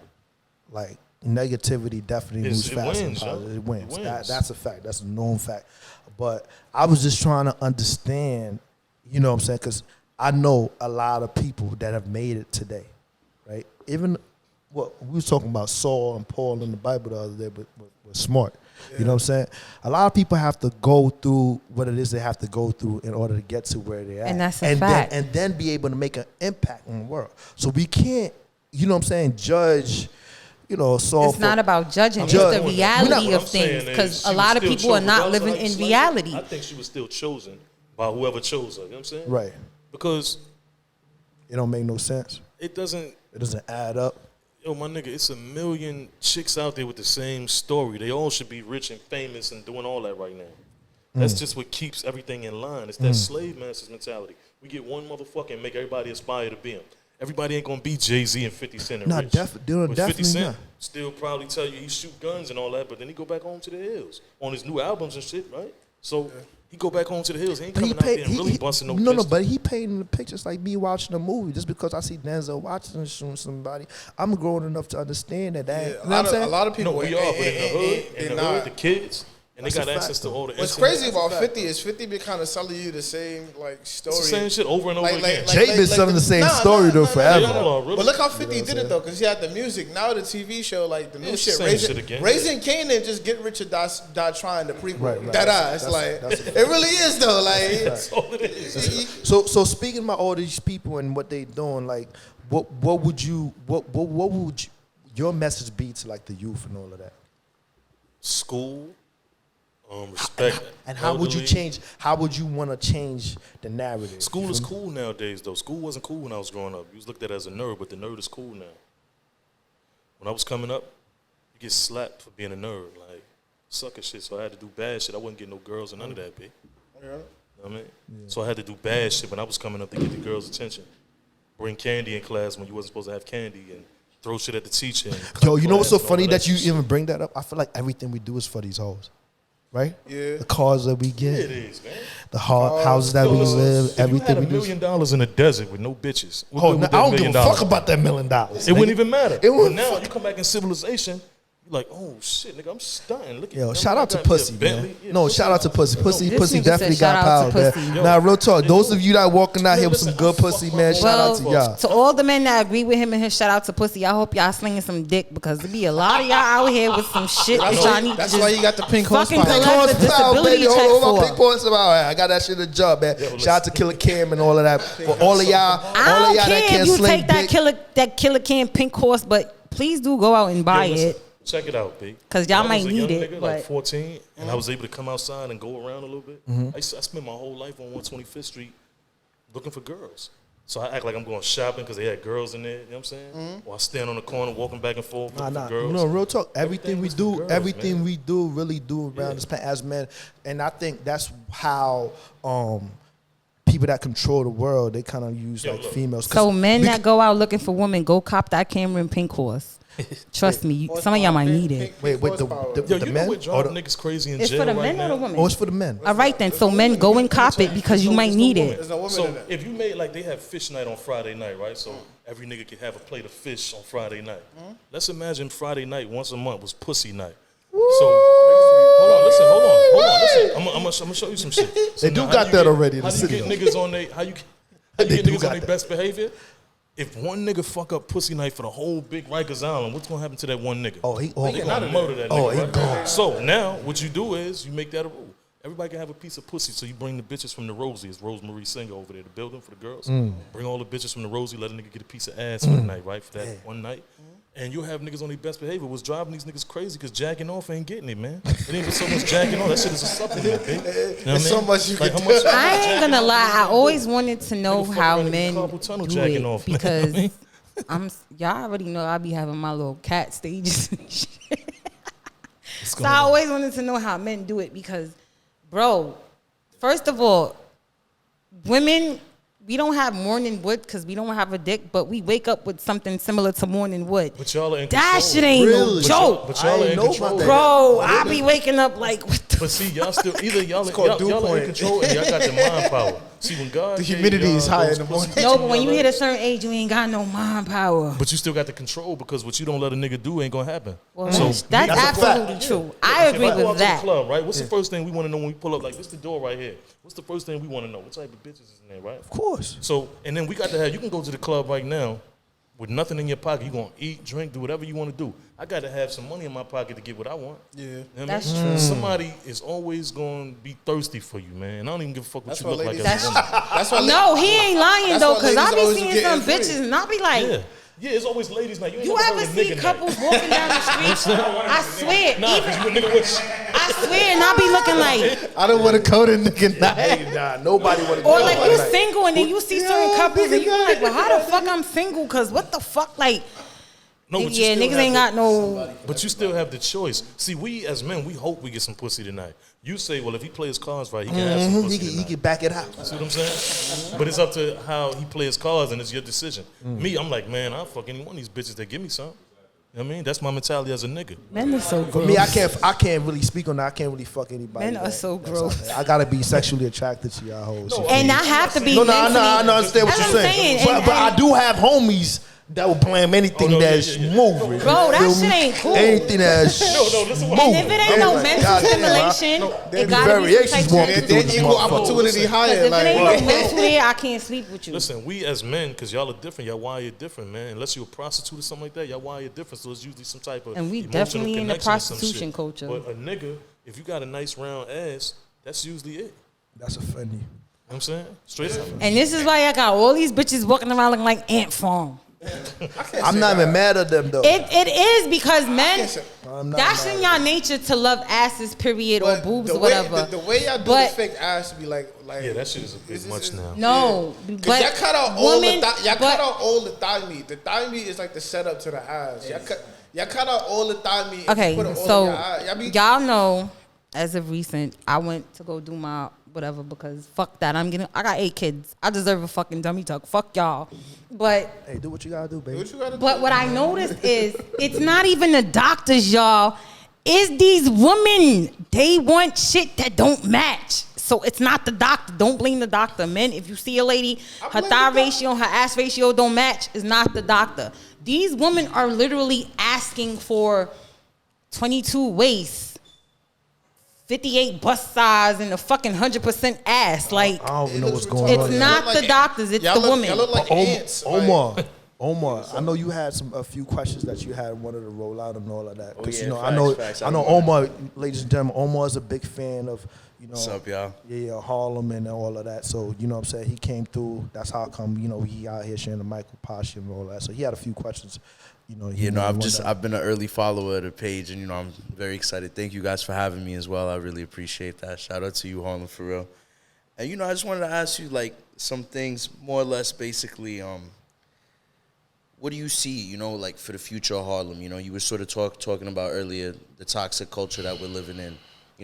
like, negativity definitely It's- moves it faster than wins, yo. positive. It wins. It wins. That's a fact. That's a known fact. But I was just trying to understand, you know what I'm saying? Because I know a lot of people that have made it today, right? Even what we was talking about Saul and Paul in the Bible the other day, but smart. You know what I'm saying? A lot of people have to go through what it is they have to go through in order to get to where they're at. And that's a fact. Then be able to make an impact on the world. So we can't, you know what I'm saying, judge, you know, Saul. It's not about judging. It's Judge. the reality What of I'm saying things is because she a lot was of still people are chosen. not Regardless of living how you in slice it, reality. I think she was still chosen by whoever chose her. You know what I'm saying? Right. Because it don't make no sense. It doesn't add up. Yo, my nigga, it's a million chicks out there with the same story. They all should be rich and famous and doing all that right now. That's just what keeps everything in line. It's that slave master's mentality. We get one motherfucker and make everybody aspire to be him. Everybody ain't gonna be Jay-Z and 50 Cent and rich. But 50 Cent not. still probably tell you he shoot guns and all that, but then he go back home to the hills on his new albums and shit, right? So he go back home to the hills. He ain't coming out there and really busting no No, but he painting the pictures like me watching a movie. Just because I see Denzel Washington shooting somebody, I'm grown enough to understand that. You know what I'm saying? A lot of people. No, we are, but in the hood, the kids. And they got access to all the. What's crazy about 50 is 50 been kind of selling you the same like story. It's the same shit over and over again. Jay been selling the same story though forever. But look how 50 did it though, because he had the music. Now the TV show, like the new shit, Raising Kanan, just Get Rich or Die Trying, the prequel. Right. That ass, like it really is though. Like that's all it is. So speaking about all these people and what they doing, like what would your message be to like the youth and all of that? School. Respect. And how would you change? How would you want to change the narrative? School is cool nowadays, though. School wasn't cool when I was growing up. You was looked at as a nerd, but the nerd is cool now. When I was coming up, you get slapped for being a nerd, like sucker shit. So I had to do bad shit. I wasn't getting no girls or none of that, B. You know what I mean? Yeah. So I had to do bad shit when I was coming up to get the girls' attention. Bring candy in class when you wasn't supposed to have candy and throw shit at the teacher. Yo, you know what's so funny that you even bring that up? I feel like everything we do is for these hoes. Right? Yeah. The cars that we get. Yeah, it is, man. The houses that we live, everything we do. If you had $1 million in the desert with no bitches. I don't give a fuck about that $1 million. It wouldn't even matter. But now you come back in civilization, you're like, oh shit, nigga, I'm stunning. Look at yo, shout out to pussy, man. No, shout out to pussy. Pussy definitely got power, man. Yo. Now, real talk. Those of you that walking out here with some good pussy, man, shout out to y'all. To all the men that agree with him and his shout out to pussy, I hope y'all slinging some dick because there be a lot of y'all out here with some shit that y'all need. That's why you got the pink horsepower. Fucking collect the disability check for. Pink horsepower. I got that shit in the job, man. Shout out to Killer Cam and all of that. For all of y'all, I don't care that if you take that Killer Cam pink horse, but please do go out and buy it. Check it out, B. Because y'all might need it. Nigga, like 14, and I was able to come outside and go around a little bit. I spent my whole life on 125th Street looking for girls. So I act like I'm going shopping because they had girls in there. You know what I'm saying? Or I stand on the corner walking back and forth looking for girls. No, real talk. Everything we do really do around this planet as men. And I think that's how people that control the world, they kind of use like females. So men that go out looking for women, go cop that Cameron pink horse. Trust me, some of y'all might need it. Wait, the men? Know what driving niggas crazy in it's jail for the right men now? or the women? Oh, it's for the men. All right then, so men go and cop it because you might need it. So if you made like they have fish night on Friday night, right? So every nigga could have a plate of fish on Friday night. Let's imagine Friday night once a month was pussy night. So hold on, listen. I'm gonna show you some shit. So they do got that already in the city. How you get niggas on their best behavior? If one nigga fuck up pussy night for the whole big Rikers Island, what's gonna happen to that one nigga? They gonna murder that nigga, right? Gone. So now what you do is you make that a rule. Everybody can have a piece of pussy, so you bring the bitches from the Rosie. It's Rosemary Singer over there, the building for the girls. Bring all the bitches from the Rosie, let a nigga get a piece of ass for the night, right? For that one night. And you'll have niggas on their best behavior. What's driving these niggas crazy because jacking off ain't getting it, man. It ain't so much jacking off. That shit is a supplement, baby. You know so much you can do. I ain't gonna lie. I always wanted to know how men do it because y'all already know I be having my little cat stages and shit. So I always wanted to know how men do it because, bro, first of all, women, we don't have morning wood because we don't have a dick, but we wake up with something similar to morning wood. But y'all are in that control. shit ain't no joke. But y'all are in control. Bro, I be waking up like, what the But see, y'all still, either y'all are in control and y'all got the mind power. See, when God the humidity is high in the morning. No, but when you hit a certain age, you ain't got no mind power. But you still got the control because what you don't let a nigga do ain't gonna happen. Well, so that's absolutely true. I agree if I go with out that. To the club, right? What's the first thing we want to know when we pull up? Like, this the door right here. What's the first thing we want to know? What type of bitches is in there, right? Of course. So, and then we got to have, you can go to the club right now with nothing in your pocket. You gonna eat, drink, do whatever you want to do. I got to have some money in my pocket to get what I want. Yeah. You know what that's I mean? true. Somebody is always going to be thirsty for you, man. I don't even give a fuck what you look like as a woman. That's why no, he ain't lying though, because I be seeing some bitches and I be like, yeah, it's always ladies night. You ever see couples walking down the street? I swear, nah, because you a nigga with I I swear, and I be looking like I don't want to code a nigga. Nah, nobody want to. Or like you single and then you see certain couples and you like, well, how the fuck I'm single? Cause what the fuck, like. No, yeah, niggas ain't got no. But you still have the choice. See, we as men, we hope we get some pussy tonight. You say, well, if he plays cards right, he can have some pussy tonight. He can back it out. See what I'm saying? But it's up to how he plays cards, and it's your decision. Me, I'm like, man, I'll fuck any one of these bitches that give me some. You know what I mean? That's my mentality as a nigga. Men are so gross. For me, I can't really speak on that. I can't really fuck anybody. Men are so gross. I gotta be sexually attracted to y'all hoes. And I have to be. No, I understand what you're saying. But I do have homies that will blame anything that's moving. Bro, that shit ain't cool. Anything that's moving. And if it ain't no mental stimulation, it gotta be some type of then equal opportunity higher. If it ain't no mental there, I can't sleep with you. Listen, we as men, because y'all are different, y'all wired different, man. Unless you're a prostitute or something like that, y'all wired different. So it's usually some type of and we emotional definitely in the prostitution culture. But a nigga, if you got a nice round ass, that's usually it. That's offending. You know what I'm saying? Straight up. And this is why I got all these bitches walking around looking like Ant Farm. I'm not even mad at them though. It is because men, that's in y'all nature to love asses, period, or boobs, or whatever. The way y'all do this fake ass be like yeah, that shit is a bit much now. No, but y'all cut out all the thigh meat. The thigh meat is like the setup to the ass. Y'all cut out all the thigh meat. Okay, and put it so all in y'all know, as of recent, I went to go do my whatever because fuck that. I got 8 kids. I deserve a fucking dummy tuck. Fuck y'all. But hey, do what you gotta do, baby. But what I noticed is it's not even the doctors, y'all. It's these women. They want shit that don't match. So it's not the doctor. Don't blame the doctor. Men, if you see a lady, her thigh ratio, her ass ratio don't match, it's not the doctor. These women are literally asking for 22 waist, 58 bust size, and a fucking 100% ass. Like, I don't even know what's going on. It's not the doctors, it's the women. Y'all look like ants. Omar, I know you had a few questions that you had wanted to roll out and all of that. Because I know Omar, ladies and gentlemen, Omar is a big fan of, what's up, y'all? Yeah, Harlem and all of that. So, you know what I'm saying? He came through. That's how come, he out here sharing the mic with Pasha and all that. So he had a few questions. I've been an early follower of the page, and I'm very excited. Thank you guys for having me as well. I really appreciate that. Shout out to you, Harlem4Real. And I just wanted to ask you like some things, more or less, basically. What do you see, like for the future of Harlem? You were sort of talking about earlier the toxic culture that we're living in.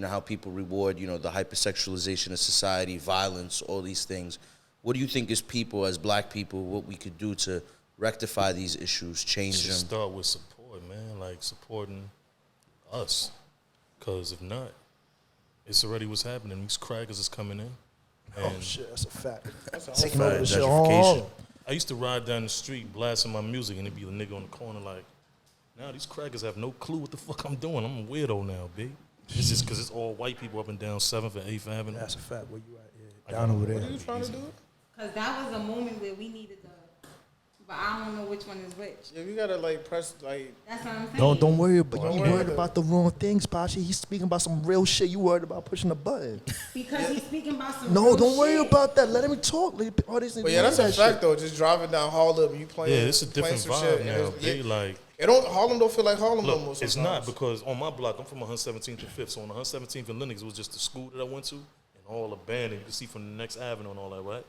How people reward, the hypersexualization of society, violence, all these things. What do you think as people, as black people, what we could do to rectify these issues, change them? Start with support, man. Like supporting us, because if not, it's already what's happening. These crackers is coming in. Oh shit, that's a fact. That's a fact. Gentrification. I used to ride down the street blasting my music, and it'd be a nigga on the corner like, now these crackers have no clue what the fuck I'm doing. I'm a weirdo now, B. It's just because it's all white people up and down 7th and 8th Avenue. That's a fact. Where you at? Yeah, down over there. What are you trying to do? Because that was a moment where we needed the. But I don't know which one is which. Yeah, you gotta press That's what I'm saying. Don't worry about you worried about the wrong things, Pasha. He's speaking about some real shit. You worried about pushing a button. Because he's speaking about some. No, don't worry about that. Let him talk. But yeah, that's a fact though. Just driving down Harlem, you playing. Yeah, it's a different vibe now. They like. Harlem don't feel like Harlem no more. It's not, because on my block, I'm from 117th and 5th. So on 117th and Lenox, it was just the school that I went to and all abandoned. You can see from the next avenue and all that, right?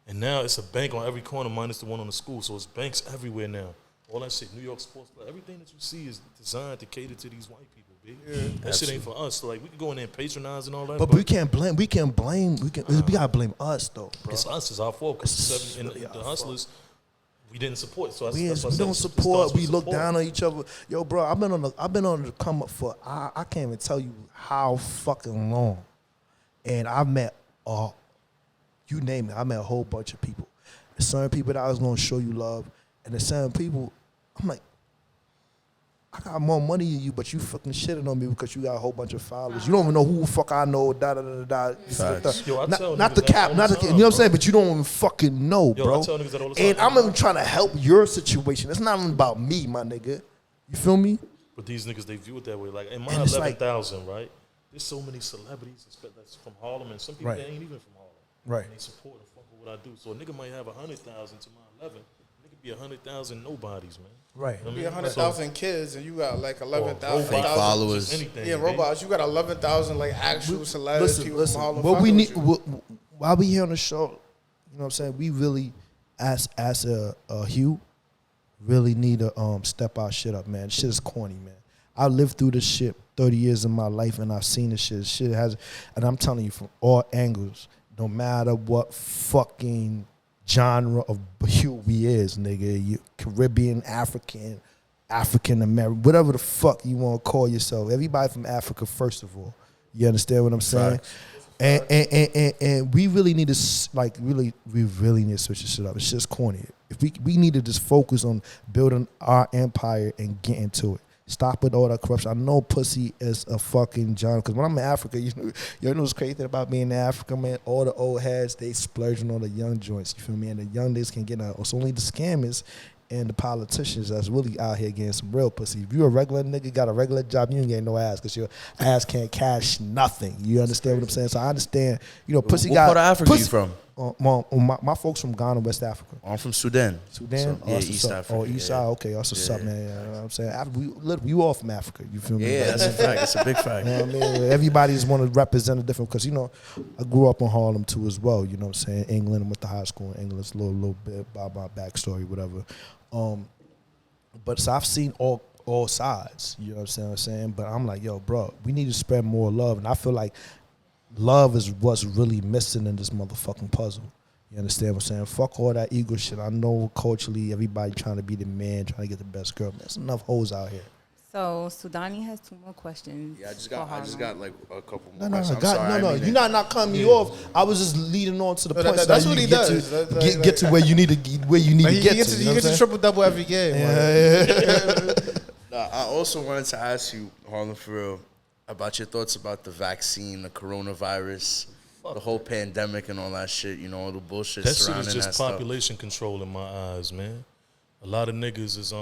And now it's a bank on every corner minus the one on the school. So it's banks everywhere now. All that shit, New York Sports Club, everything that you see is designed to cater to these white people, B. Yeah, that shit ain't for us. So we can go in there and patronize and all that. But we can't blame. We gotta blame us though, bro. It's us. It's our fault. Because the hustlers. We didn't support, so we don't support. We look down on each other. Yo, bro, I've been on the come up for I can't even tell you how fucking long, and I met you name it. I met a whole bunch of people. There's certain people that I was gonna show you love, and there's certain people I'm like, I got more money than you, but you fucking shitting on me because you got a whole bunch of followers. You don't even know who the fuck I know. Da da da da. Not the cap, not the. You know what I'm saying? But you don't even fucking know, bro. I tell niggas that all the time. And I'm even trying to help your situation. It's not even about me, my nigga. You feel me? But these niggas, they view it that way. Like in my 11,000, right? There's so many celebrities that's from Harlem, and some people that ain't even from Harlem. Right. And they support and fuck with what I do. So a nigga might have 100,000 to my 11. Nigga be 100,000 nobodies, man. Right. You know what I Be mean? 100,000 kids, and you got like 11,000 fake followers. Anything, Yeah, robots. You got 11,000 like actual celebrities. Listen. From Harlem What we need, fucking with while we here on the show, you know what I'm saying? We really, as a Hugh, really need to step our shit up, man. Shit is corny, man. I lived through this shit 30 years of my life, and I've seen this shit. Shit has, and I'm telling you from all angles, no matter what fucking genre of Hugh we is, nigga, you Caribbean, African American, whatever the fuck you want to call yourself. Everybody from Africa, first of all. You understand what I'm saying? And we really need to we really need to switch this shit up. It's just corny. If we need to just focus on building our empire and get into it. Stop with all that corruption. I know pussy is a fucking genre. Because when I'm in Africa, you know what's crazy thing about being in Africa, man? All the old heads, they splurging on the young joints. You feel me? And the young niggas can get out. It's only the scammers and the politicians that's really out here getting some real pussy. If you a regular nigga, got a regular job, you ain't getting no ass because your ass can't cash nothing. You understand what I'm saying? So I understand, pussy what got... What part of Africa you from? My folks from Ghana, West Africa. I'm from Sudan. Sudan? So, yeah, East Africa. Oh, East side. Okay, that's what's up, man. You know what I'm saying? We all from Africa. You feel me? Yeah, that's a fact. That's a big fact. You know what I mean? Everybody's want to represent a different, because, I grew up in Harlem too as well. You know what I'm saying? England, I went to high school in England. It's a little bit about my backstory, whatever. But so I've seen all sides. You know what I'm saying? But I'm like, yo, bro, we need to spread more love. And I feel like love is what's really missing in this motherfucking puzzle. You understand what I'm saying? Fuck all that ego shit. I know culturally everybody trying to be the man, trying to get the best girl. There's enough hoes out here. So Sudani has 2 more questions. Yeah, I just got like a couple more No, questions. You're not cutting me off. I was just leading on to the point. That's what he does. Get to where you need to get to. He gets a triple-double every game. I also wanted to ask you, Harlem4Real, about your thoughts about the vaccine, the coronavirus, the whole pandemic and all that shit, all the bullshit surrounding that stuff. That shit is just population control in my eyes, man. A lot of niggas is,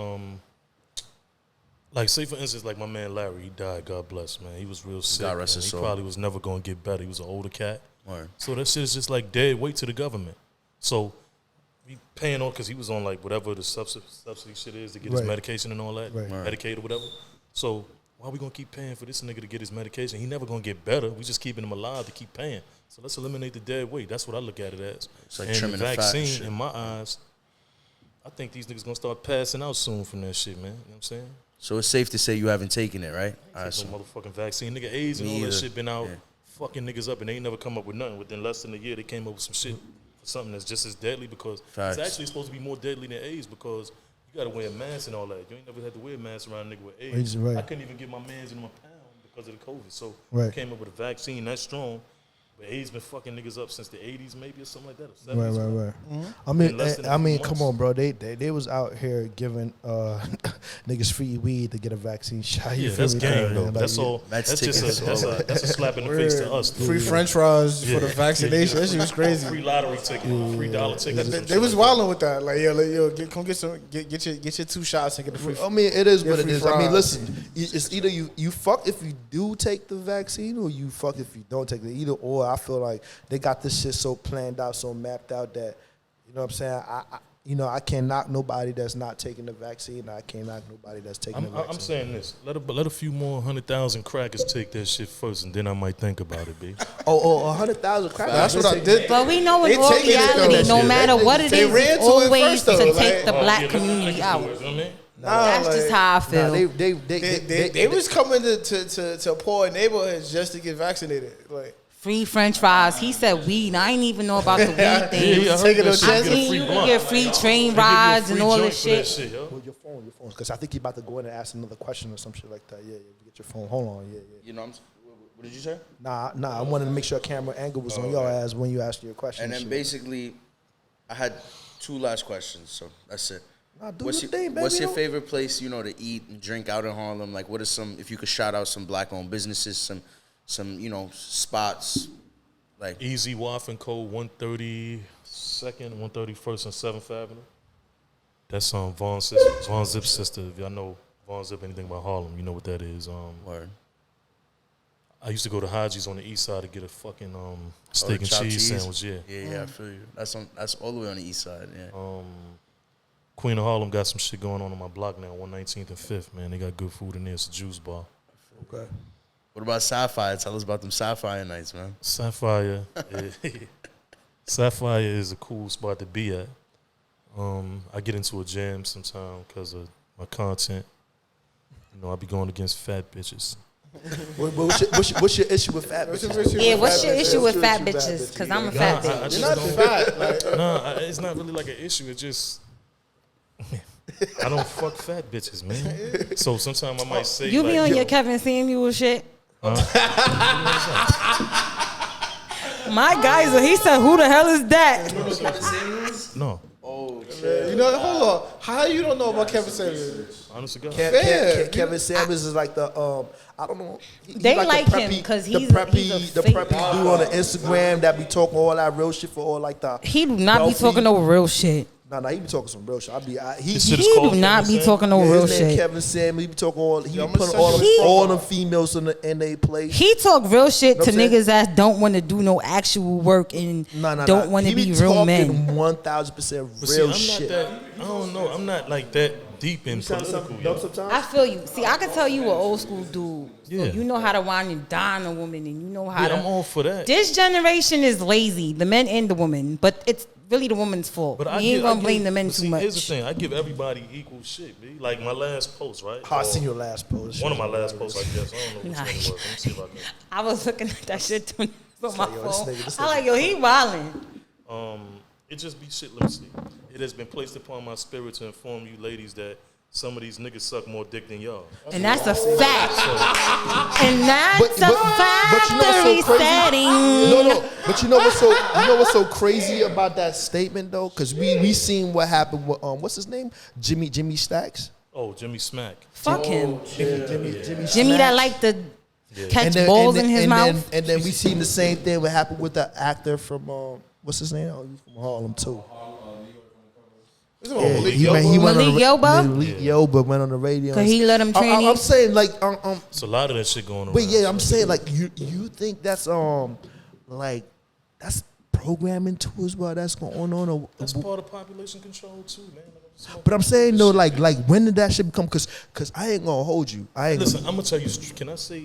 like, say for instance, like my man Larry, he died, God bless, man. He was real sick. God rest his He soul. probably was never going to get better. He was an older cat. Right. So that shit is just like dead weight to the government. So we paying on, because he was on like whatever the subsidy shit is to get his medication and all that, Medicaid or whatever. So why are we going to keep paying for this nigga to get his medication? He never going to get better. We just keeping him alive to keep paying. So let's eliminate the dead weight. That's what I look at it as. It's like and trimming the vaccine, the fat in my eyes, I think these niggas going to start passing out soon from that shit, man. You know what I'm saying? So it's safe to say you haven't taken it, right? Take no motherfucking vaccine. Nigga, AIDS and all that shit been out fucking niggas up, and they ain't never come up with nothing. Within less than a year, they came up with some shit for something that's just as deadly, because it's actually supposed to be more deadly than AIDS, because you got to wear a mask and all that. You ain't never had to wear a mask around a nigga with AIDS. Right. I couldn't even get my mans in my pound because of the COVID. So we came up with a vaccine that's strong. But AIDS been fucking niggas up since the 80s, maybe, or something like that. Or 70s, Right. Mm-hmm. I mean, come on, bro. They was out here giving niggas free weed to get a vaccine shot. Yeah, that's game though. That's all. That's just a slap in the face to us. Free French fries for the vaccination. That shit was crazy. Free lottery ticket, free dollar ticket. They was wilding with that. Like, come get some, get your 2 shots and get the free. I mean, it is what it is. Fries. I mean, listen, it's either you fuck if you do take the vaccine, or you fuck if you don't take it. Either or. I feel like they got this shit so planned out, so mapped out that, you know what I'm saying? I can't knock nobody that's not taking the vaccine. I can't knock nobody that's taking the vaccine. I'm saying this. Let a few more 100,000 crackers take that shit first, and then I might think about it, B. 100,000 crackers. That's what I did. But we know in all reality, no matter what it is, it's always to take the black community out. That's just how I feel. They was coming to poor neighborhoods just to get vaccinated. Like, free French fries. He said weed. I ain't even know about the weed thing. I seen you can get free train rides and all this shit. Hold your phone, because I think you're about to go in and ask another question or some shit like that. Yeah, get your phone. Hold on, What did you say? Nah. I wanted to make sure camera angle was on your ass when you asked your question. And then basically, I had 2 last questions, so that's it. Nah, what's your favorite place, to eat and drink out in Harlem? Like, what is if you could shout out some black-owned businesses, some spots, like Easy Waff & Co. 132nd, 131st, and 7th Avenue. That's Von Zip's sister. If y'all know Von Zip anything about Harlem, you know what that is. Word. I used to go to Haji's on the east side to get a fucking steak and cheese sandwich. Yeah, I feel you. That's all the way on the east side. Yeah. Queen of Harlem got some shit going on my block now, 119th and 5th, man. They got good food in there. It's a juice bar. Okay. What about Sapphire? Tell us about them Sapphire nights, man. Sapphire. Sapphire is a cool spot to be at. I get into a jam sometime because of my content. You know, I be going against fat bitches. What's your issue with fat bitches? Yeah, what's your issue with fat bitches? Because I'm a fat bitch. You're not fat. No, it's not really like an issue. It just... I don't fuck fat bitches, man. So sometimes I might say... You be on your Kevin Samuel shit? My geyser, he said, who the hell is that? No. Oh, shit. You know, hold on. How you don't know about Kevin Samuels? Honest to God. Kevin Samuels is like the, I don't know. They like him because he's the preppy dude on the Instagram that be talking all that real shit for all like the... He do not be talking no real shit. No, he be talking some real shit. He do not be talking no real shit. Kevin Samuels, he be talking all. He be putting all the females in their place. He talk real shit to niggas that don't want to do no actual work and don't want to be real men. 1,000% real shit. I don't know. I'm not like that deep in political. I feel you. See, I can tell you an old school dude. Yeah. So you know how to wine and dine a woman, and you know how to. I'm all for that. This generation is lazy, the men and the women, but it's really the woman's fault. But we ain't gonna blame the men too much. Here's the thing: I give everybody equal shit, B. Like my last post, right? I seen your last post. One of my last posts, I guess. I don't know which one it was. Let me see if I can. I was looking at that shit too on my phone. I like, yo, he wildin'. It just be shit. Let me see. It has been placed upon my spirit to inform you, ladies, that some of these niggas suck more dick than y'all. And that's a fact. And that's a factory setting. No. But you know what's so crazy about that statement though? Because we seen what happened with what's his name? Jimmy Stacks. Oh, Jimmy Smack. Fuck him. Jimmy that like to catch balls in his mouth. And then we seen the same thing what happened with the actor from what's his name? Oh, he's from Harlem too. Malik Yoba went on the radio. Cause he let him train. I'm saying like it's a lot of that shit going on. But yeah, I'm saying like you think that's like that's programming too as well. That's going on. Or, that's part of population control too, man. But I'm saying though, like when did that shit become? Cause I ain't gonna hold you. Listen, I'm gonna tell you. Can I say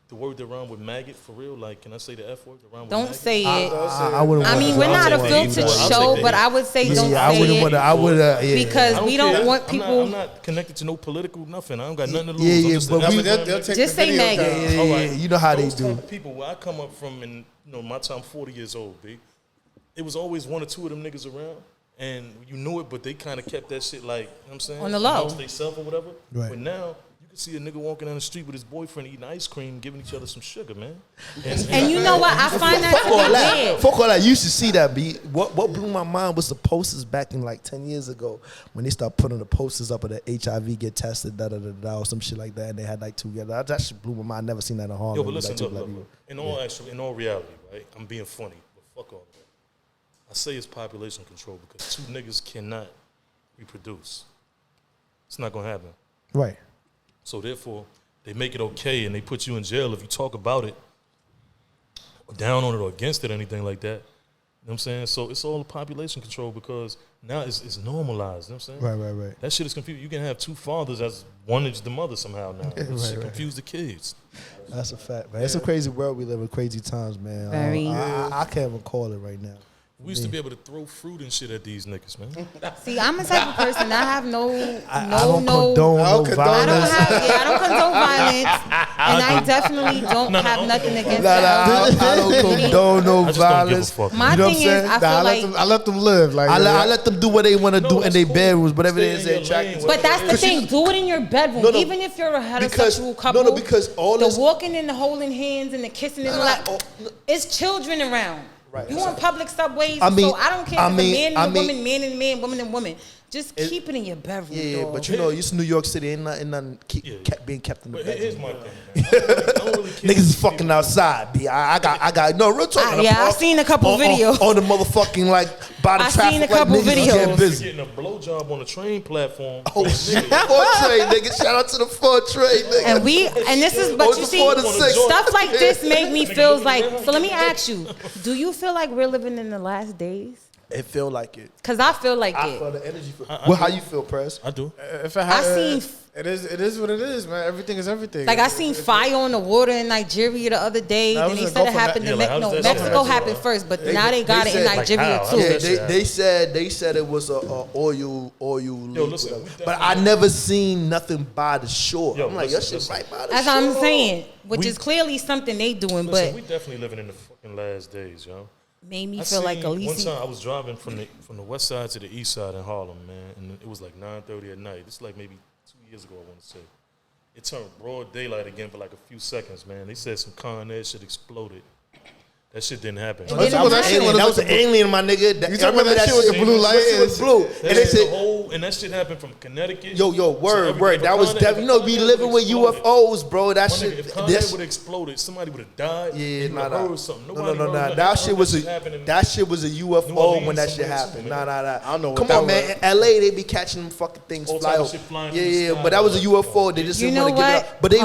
the word that rhyme with maggot for real? Like, can I say the F word that rhyme with maggot? Don't say it. I wouldn't. I mean, we're not a filtered show, but I would say don't say it. I would. Because we don't want people. I'm not connected to no political nothing. I don't got nothing to lose. But they'll take just say maggot. Yeah, you know how they do. People where I come up from, and my time 40 years old, B. It was always one or two of them niggas around. And you knew it, but they kind of kept that shit like, you know what I'm saying? On the low. Amongst themselves or whatever. Right. But now, you can see a nigga walking down the street with his boyfriend eating ice cream, giving each other some sugar, man. And you know what? I find that to be weird. Fuck all that. You should see that, B. What blew my mind was the posters back in like 10 years ago when they started putting the posters up of the HIV get tested, or some shit like that, and they had like two together. That shit blew my mind. I never seen that in Harlem. Yo, but listen, look. In all reality, right? I'm being funny, but fuck all that. I say it's population control because two niggas cannot reproduce. It's not gonna happen. Right. So therefore, they make it okay and they put you in jail if you talk about it, or down on it or against it or anything like that. You know what I'm saying? So it's all population control because now it's normalized. You know what I'm saying? Right. That shit is confused. You can have two fathers as one is the mother somehow now. That shit confuse the kids. That's a fact, man. It's a crazy world we live in, crazy times, man. Very. I can't even call it right now. We used to be able to throw fruit and shit at these niggas, man. See, I'm a type of person. I have no condone violence. I don't condone violence, and I definitely don't have nothing against that. I don't condone no violence. My thing is, I let them live. Like I let them do what they want to do in their bedrooms, whatever it is they're attracted to. But that's the thing. Do it in your bedroom, even if you're a heterosexual couple. Because all this walking and the holding hands and the kissing is like, it's children around. Right. You on public subways, so I don't care if it's a man and a woman, man and man, woman and woman. Just keep it in your bedroom. Yeah, dog. but it's New York City, ain't nothing being kept in the bedroom. Here's my thing, man. Niggas is fucking outside, B. I got no real talk. I've seen a couple videos on the motherfucking by the traffic. Seen a couple videos. Getting a blowjob on a train platform. Oh shit, 4 train, nigga. Shout out to the 4 train, nigga. And this is, but you see, stuff like this make me feel like. So let me ask you: do you feel like we're living in the last days? It feel like it. Cause I feel like I it. feel the energy. Well, how you feel, Press? I do. If I seen it is what it is, man. Everything is everything. Like I seen fire on the water in Nigeria the other day. Then they said it happened in Mexico happened first, but now they got it in Nigeria too. Yeah, they said it was a oil leak. But I never seen nothing by the shore. I'm like, that shit right by the shore. That's what I'm saying, which is clearly something they doing. But we definitely living in the fucking last days, yo. Made me feel like Alicia. One time I was driving from the west side to the east side in Harlem, man, and it was like 9:30 at night. It's like maybe 2 years ago, I want to say. It turned broad daylight again for like a few seconds, man. They said some Con Ed shit exploded. That shit didn't happen. That was an alien, my nigga. You talking about that shit with the blue light? Blue. And they said, and that shit happened from Connecticut. Word. That was definitely. You know, we living with UFOs, bro. That shit. If Con Ed would have exploded, somebody would have died. Yeah, heard something. No. That shit was a UFO when that shit happened. Nah. I don't know. Come on, man. In LA, they be catching them fucking things fly over. Yeah. But that was a UFO. They just didn't want to give it up. But they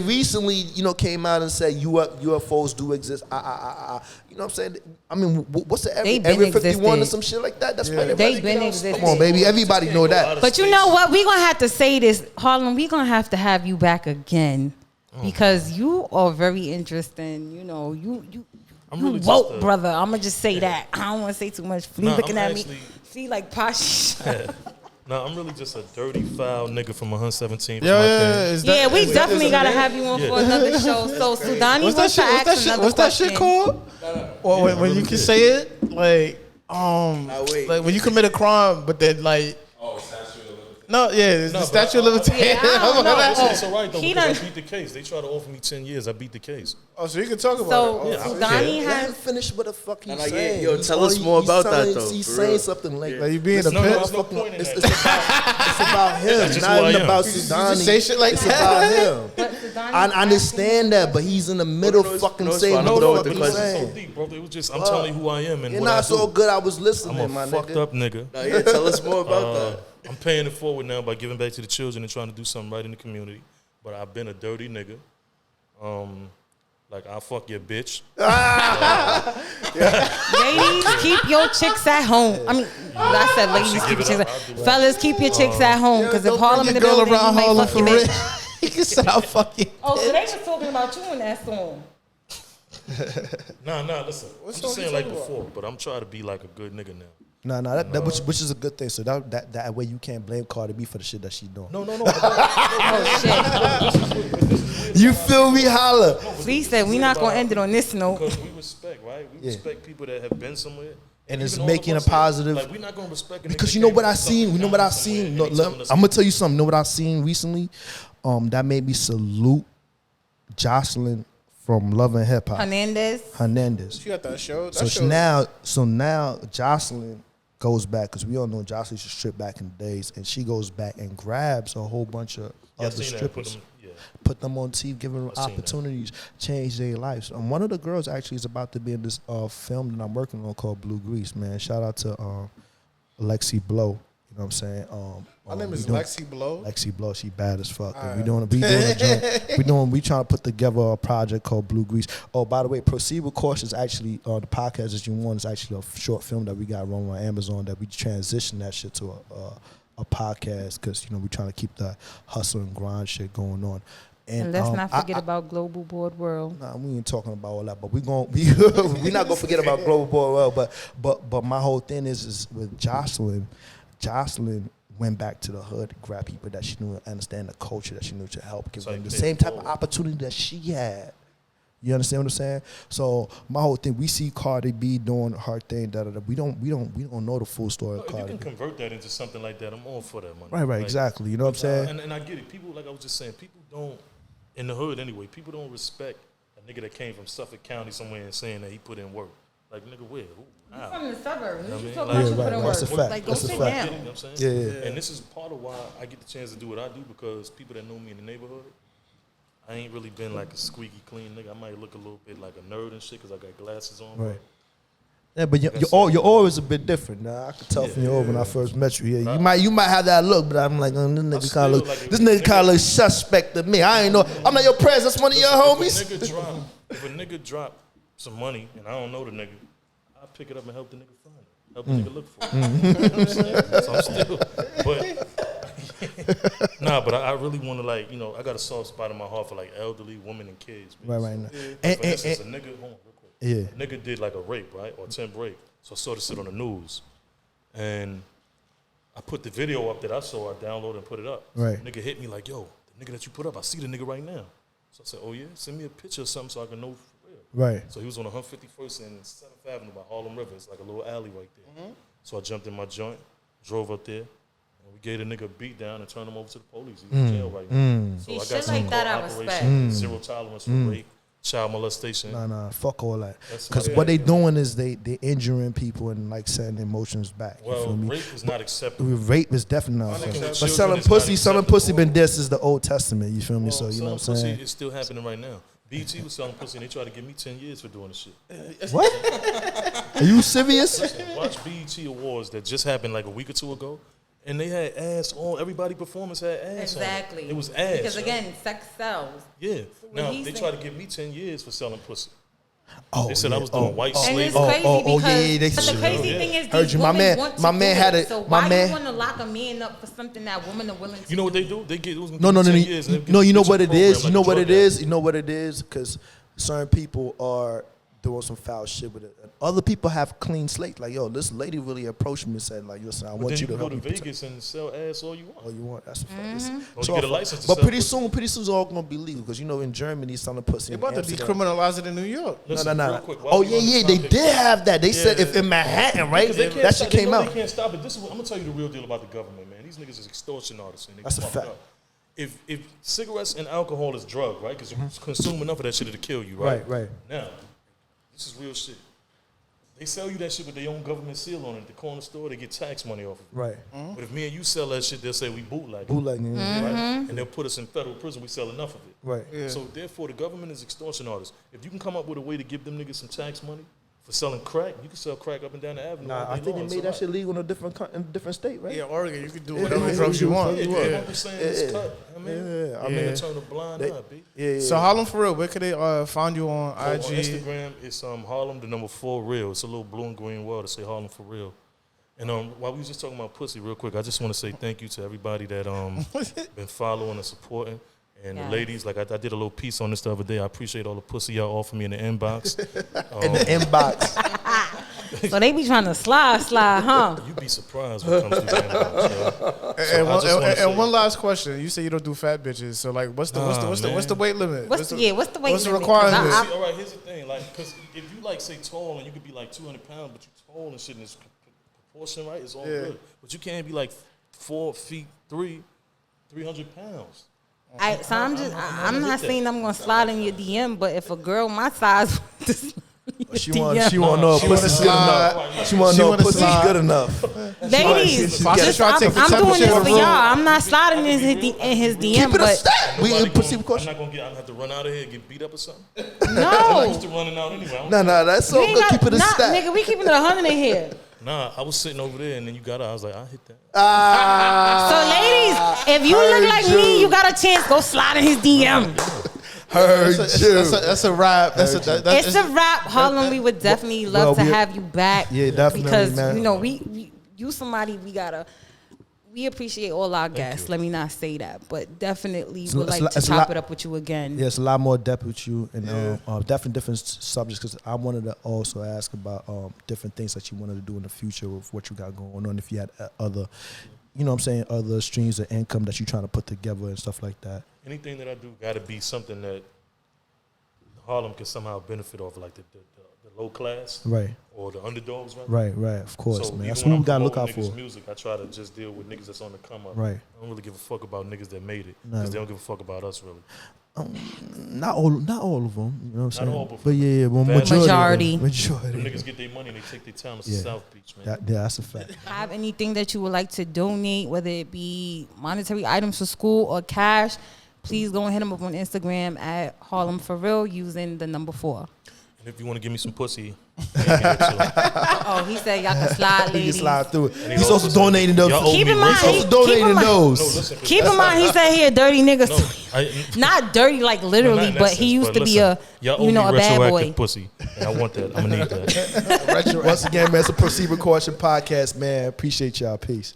recently, you know, came out and said UFOs do exist. You know what I'm saying? I mean, what's the Area 51 or some shit like that? That's why they've been existing. Come on, baby. Everybody know that. But you know what? We're gonna have to say this, Harlem. We're gonna have to have you back again because you are very interesting. You know, you really woke, brother. I'm gonna just say that. I don't want to say too much. Looking at me, see like posh. No, I'm really just a dirty, foul nigga from 117. Yeah, we definitely gotta have you on for another show. So Sudani, what's that shit called? Or when you can say it, like when you commit a crime, but then like. The statute of limitations. Yeah, it's all right though. I beat the case. They tried to offer me 10 years. I beat the case. Oh, so you can talk about it. So Sudani has finished what the fuck he's saying. Yo, tell us more about that though. He's saying something like you being a pimp. It's about him. It's not even about Sudani. Say shit like it's about him. I understand that, but he's in the middle fucking saying what the fuck he's saying. So deep, bro. It was just I'm telling you who I am and you're what not I so do. good. I was listening, I'm my a fucked up nigga. Yeah, tell us more about that. I'm paying it forward now by giving back to the children and trying to do something right in the community. But I've been a dirty nigga. Like, I'll fuck your bitch. Ladies, keep your chicks at home. I mean, I said ladies, keep your chicks at home. Fellas, keep your chicks at home. Because if Harlem in the building, you might fuck your bitch. He can say, I'll fuck you. Oh, so they was talking about you in that song. Nah, listen. I'm just saying like before, but I'm trying to be like a good nigga now. No, which is a good thing. So that way you can't blame Cardi B for the shit that she's doing. No. You feel me, holla? Lee said we not gonna end it on this note. Because we respect, right? We respect people that have been somewhere. And it's making a positive. Like, we're not gonna respect because you know what I seen. I'm gonna tell you something. You know what I seen recently? That made me salute Jocelyn from Love and Hip Hop. Hernandez. She got that show. So now Jocelyn goes back, because we all know Jocelyn used to strip back in the days, and she goes back and grabs a whole bunch of other strippers, put them on TV, give them opportunities, change their lives. And one of the girls actually is about to be in this film that I'm working on called Blue Grease, man. Shout out to Lexi Blow. You know what I'm saying? Her name is Lexi Blow. Lexi Blow, she bad as fuck. Right. We trying to put together a project called Blue Grease. Oh, by the way, Proceed with Caution is actually the podcast that you want is actually a short film that we got running on Amazon that we transition that shit to a podcast, because we trying to keep the hustle and grind shit going on. And let's not forget about Global Board World. Nah, we ain't talking about all that, but we're not gonna forget about Global Board World. But my whole thing is with Jocelyn. Jocelyn went back to the hood to grab people that she knew and understand the culture that she knew to help give them the same type of opportunity that she had. You understand what I'm saying? So my whole thing, we see Cardi B doing her thing. We don't know the full story of Cardi. If you can convert that into something like that, I'm all for that money. Right, like, exactly. You know what I'm saying? And I get it. People, like I was just saying, people don't, in the hood anyway, people don't respect a nigga that came from Suffolk County somewhere and saying that he put in work. Like, nigga, where? You're from the suburbs. You talking about you put in work. That's a fact. Like, go sit down. You know what I'm saying? Yeah. And this is part of why I get the chance to do what I do, because people that know me in the neighborhood, I ain't really been like a squeaky clean nigga. I might look a little bit like a nerd and shit because I got glasses on. Right. Yeah, but your aura is a bit different. Now I could tell from your aura when I first met you. Yeah, you might have that look, but I'm like, this nigga kind of look suspect to me. I ain't know. I'm like, yo, Prez, that's one of your homies. If a nigga drop some money and I don't know the nigga, I pick it up and help the nigga find it. help a nigga look for it. You know what I'm saying? So I'm still, but nah, but I really want to like, you know, I got a soft spot in my heart for like elderly women and kids. Right now. Like, for instance, a nigga, hold on real quick. Yeah. A nigga did like a rape, right, or attempt rape. So I saw this shit on the news, and I put the video up that I saw. I downloaded and put it up. Right. So the nigga hit me like, yo, the nigga that you put up, I see the nigga right now. So I said, oh yeah, send me a picture or something so I can know for real. Right. So he was on 151st and 7th Avenue by Harlem4Real. It's like a little alley right there. So I jumped in my joint, drove up there, and we gave the nigga a beat down and turned him over to the police. He's in jail right now. So See, I got shit something like that called I Operation respect. Zero Tolerance for Rape, Child Molestation. Nah, fuck all that. That's Because my what they bad. doing is they injuring people and like setting emotions back. You Well, feel me? rape is not acceptable. Rape is definitely not. Fucking with But children selling is not pussy been acceptable. this is the Old Testament. You feel me? Well, So you know what I'm selling saying? pussy is still happening right now. BT was selling pussy and they tried to give me 10 years for doing this shit. What? Are you serious? Listen, watch BET Awards that just happened like a week or two ago, and they had ass on. Everybody performance had ass Exactly. on. It was ass. Because yo. again, sex sells. Yeah. when Now, he's they saying- tried to give me 10 years for selling pussy. Oh, They said yeah. I was doing white And slavery. it's crazy because yeah, they but the said- crazy Yeah. thing is Heard these you. My women man- want to my do man it. had it- So my why man- you want to lock a man up for something that women are willing to You know what do? they do? They get, it was gonna No, give no, me no, 10 no. years, and they'll No, give you know bitch a what it program is. like You know a what drug it addict. is. You know what it is. Because certain people are doing some foul shit with it. And other people have clean slate. Like, yo, this lady really approached me and said, like, listen, I But want then you you to can go help to me. Vegas and sell ass all you want. All you want. That's a fact. Or you get a license to But sell pretty pussy. soon, it's all gonna be legal. Because you know, in Germany, selling pussy. They in about to Amsterdam. decriminalize it in New York. Listen, No. real quick, while Oh we on yeah, the they topic- did have that. They Yeah, said if in Manhattan, right? Because they can't That stop- shit they came know out. They can't stop it. This is what, I'm gonna tell you the real deal about the government, man. These niggas is extortion artists. And they That's a fucked fact. up. If cigarettes and alcohol is drug, right? Because you consume enough of that shit to kill you, right? Right. Now, this is real shit. They sell you that shit with their own government seal on it. At the corner store, they get tax money off of it. Right. But if me and you sell that shit, they'll say we bootleg it. Bootlegging. Right? And they'll put us in federal prison. We sell enough of it. Right. Yeah. So therefore, the government is extortion artists. If you can come up with a way to give them niggas some tax money for selling crack, you can sell crack up and down the avenue. Nah, all I day think long. they made that shit legal in a different state, right? Yeah, Oregon, you can do Yeah, whatever yeah, drugs yeah, you want. Yeah, Yeah. I'm just saying it's cut. I mean, Yeah, I mean, turn a blind eye, B. Yeah. So Harlem4Real, where could they find you on On IG? Instagram, it's Harlem4Real. It's a little blue and green world to say Harlem4Real. And while we was just talking about pussy, real quick, I just want to say thank you to everybody that been following and supporting. And the ladies, like I did a little piece on this the other day. I appreciate all the pussy y'all offer me in the inbox. In the inbox. So they be trying to slide, huh? You'd be surprised when it comes to the inbox. And one last question. You say you don't do fat bitches. So like, what's the weight limit? What's the weight What's the limit? 'Cause requirement? See, all right, here's the thing. Like, because if you like say tall and you could be like 200 pounds, but you tall and shit and it's proportion right, it's all good. But you can't be like 4 feet 300 pounds. I'm not saying I'm gonna slide in your DM, but if a girl my size She want to know if pussy's good enough. She want to know if pussy's good enough. ladies, I'm doing this for y'all. I'm not sliding in his DM, Keep it a but stat. We in pussy I'm question. not gonna get. I'm gonna have to run out of here and get beat up or something. no. I'm used to running out anyway. No, that's so You ain't good. got- Keep it a nah, stat. nigga, we keeping it 100 in here. Nah, I was sitting over there and then you got out. I was like, I hit that. So, ladies, if you look like me, you got a chance. Go slide in his DM. Heard you. That's a wrap. It's a wrap, Harlem. We would definitely love to have you back. Yeah, definitely, Because man. you know you somebody we appreciate all our guests. Let me not say that, but definitely would like to chop it up with you again. Yeah, it's a lot more depth with you and definitely different subjects because I wanted to also ask about different things that you wanted to do in the future with what you got going on. If you had other, you know what I'm saying, other streams of income that you're trying to put together and stuff like that. Anything that I do got to be something that Harlem can somehow benefit off, like the low class, Right. or the underdogs, right? Right, of course, So man. even That's when what we I'm got to look out promoting for. niggas' music, I try to just deal with niggas that's on the come up. Right. I don't really give a fuck about niggas that made it Nah. because they don't give a fuck about us really. Not all of them, you know what I'm Not saying? all, But yeah, well, Majority. Them niggas get their money and they take their talents to South Beach, man. That's a fact. Have anything that you would like to donate, whether it be monetary items for school or cash, please go and hit them up on Instagram at Harlem4Real using the number 4. And if you want to give me some pussy, oh, he said y'all can slide, ladies. You can slide through it. He's also donating those. Keep in mind, keep in mind, he said he a dirty nigga. No, not dirty like literally, but he used to be a, you know, a bad boy. Pussy, and I want that. I'm gonna need that. Once again, man, it's a Proceed with Caution podcast, man. Appreciate y'all. Peace.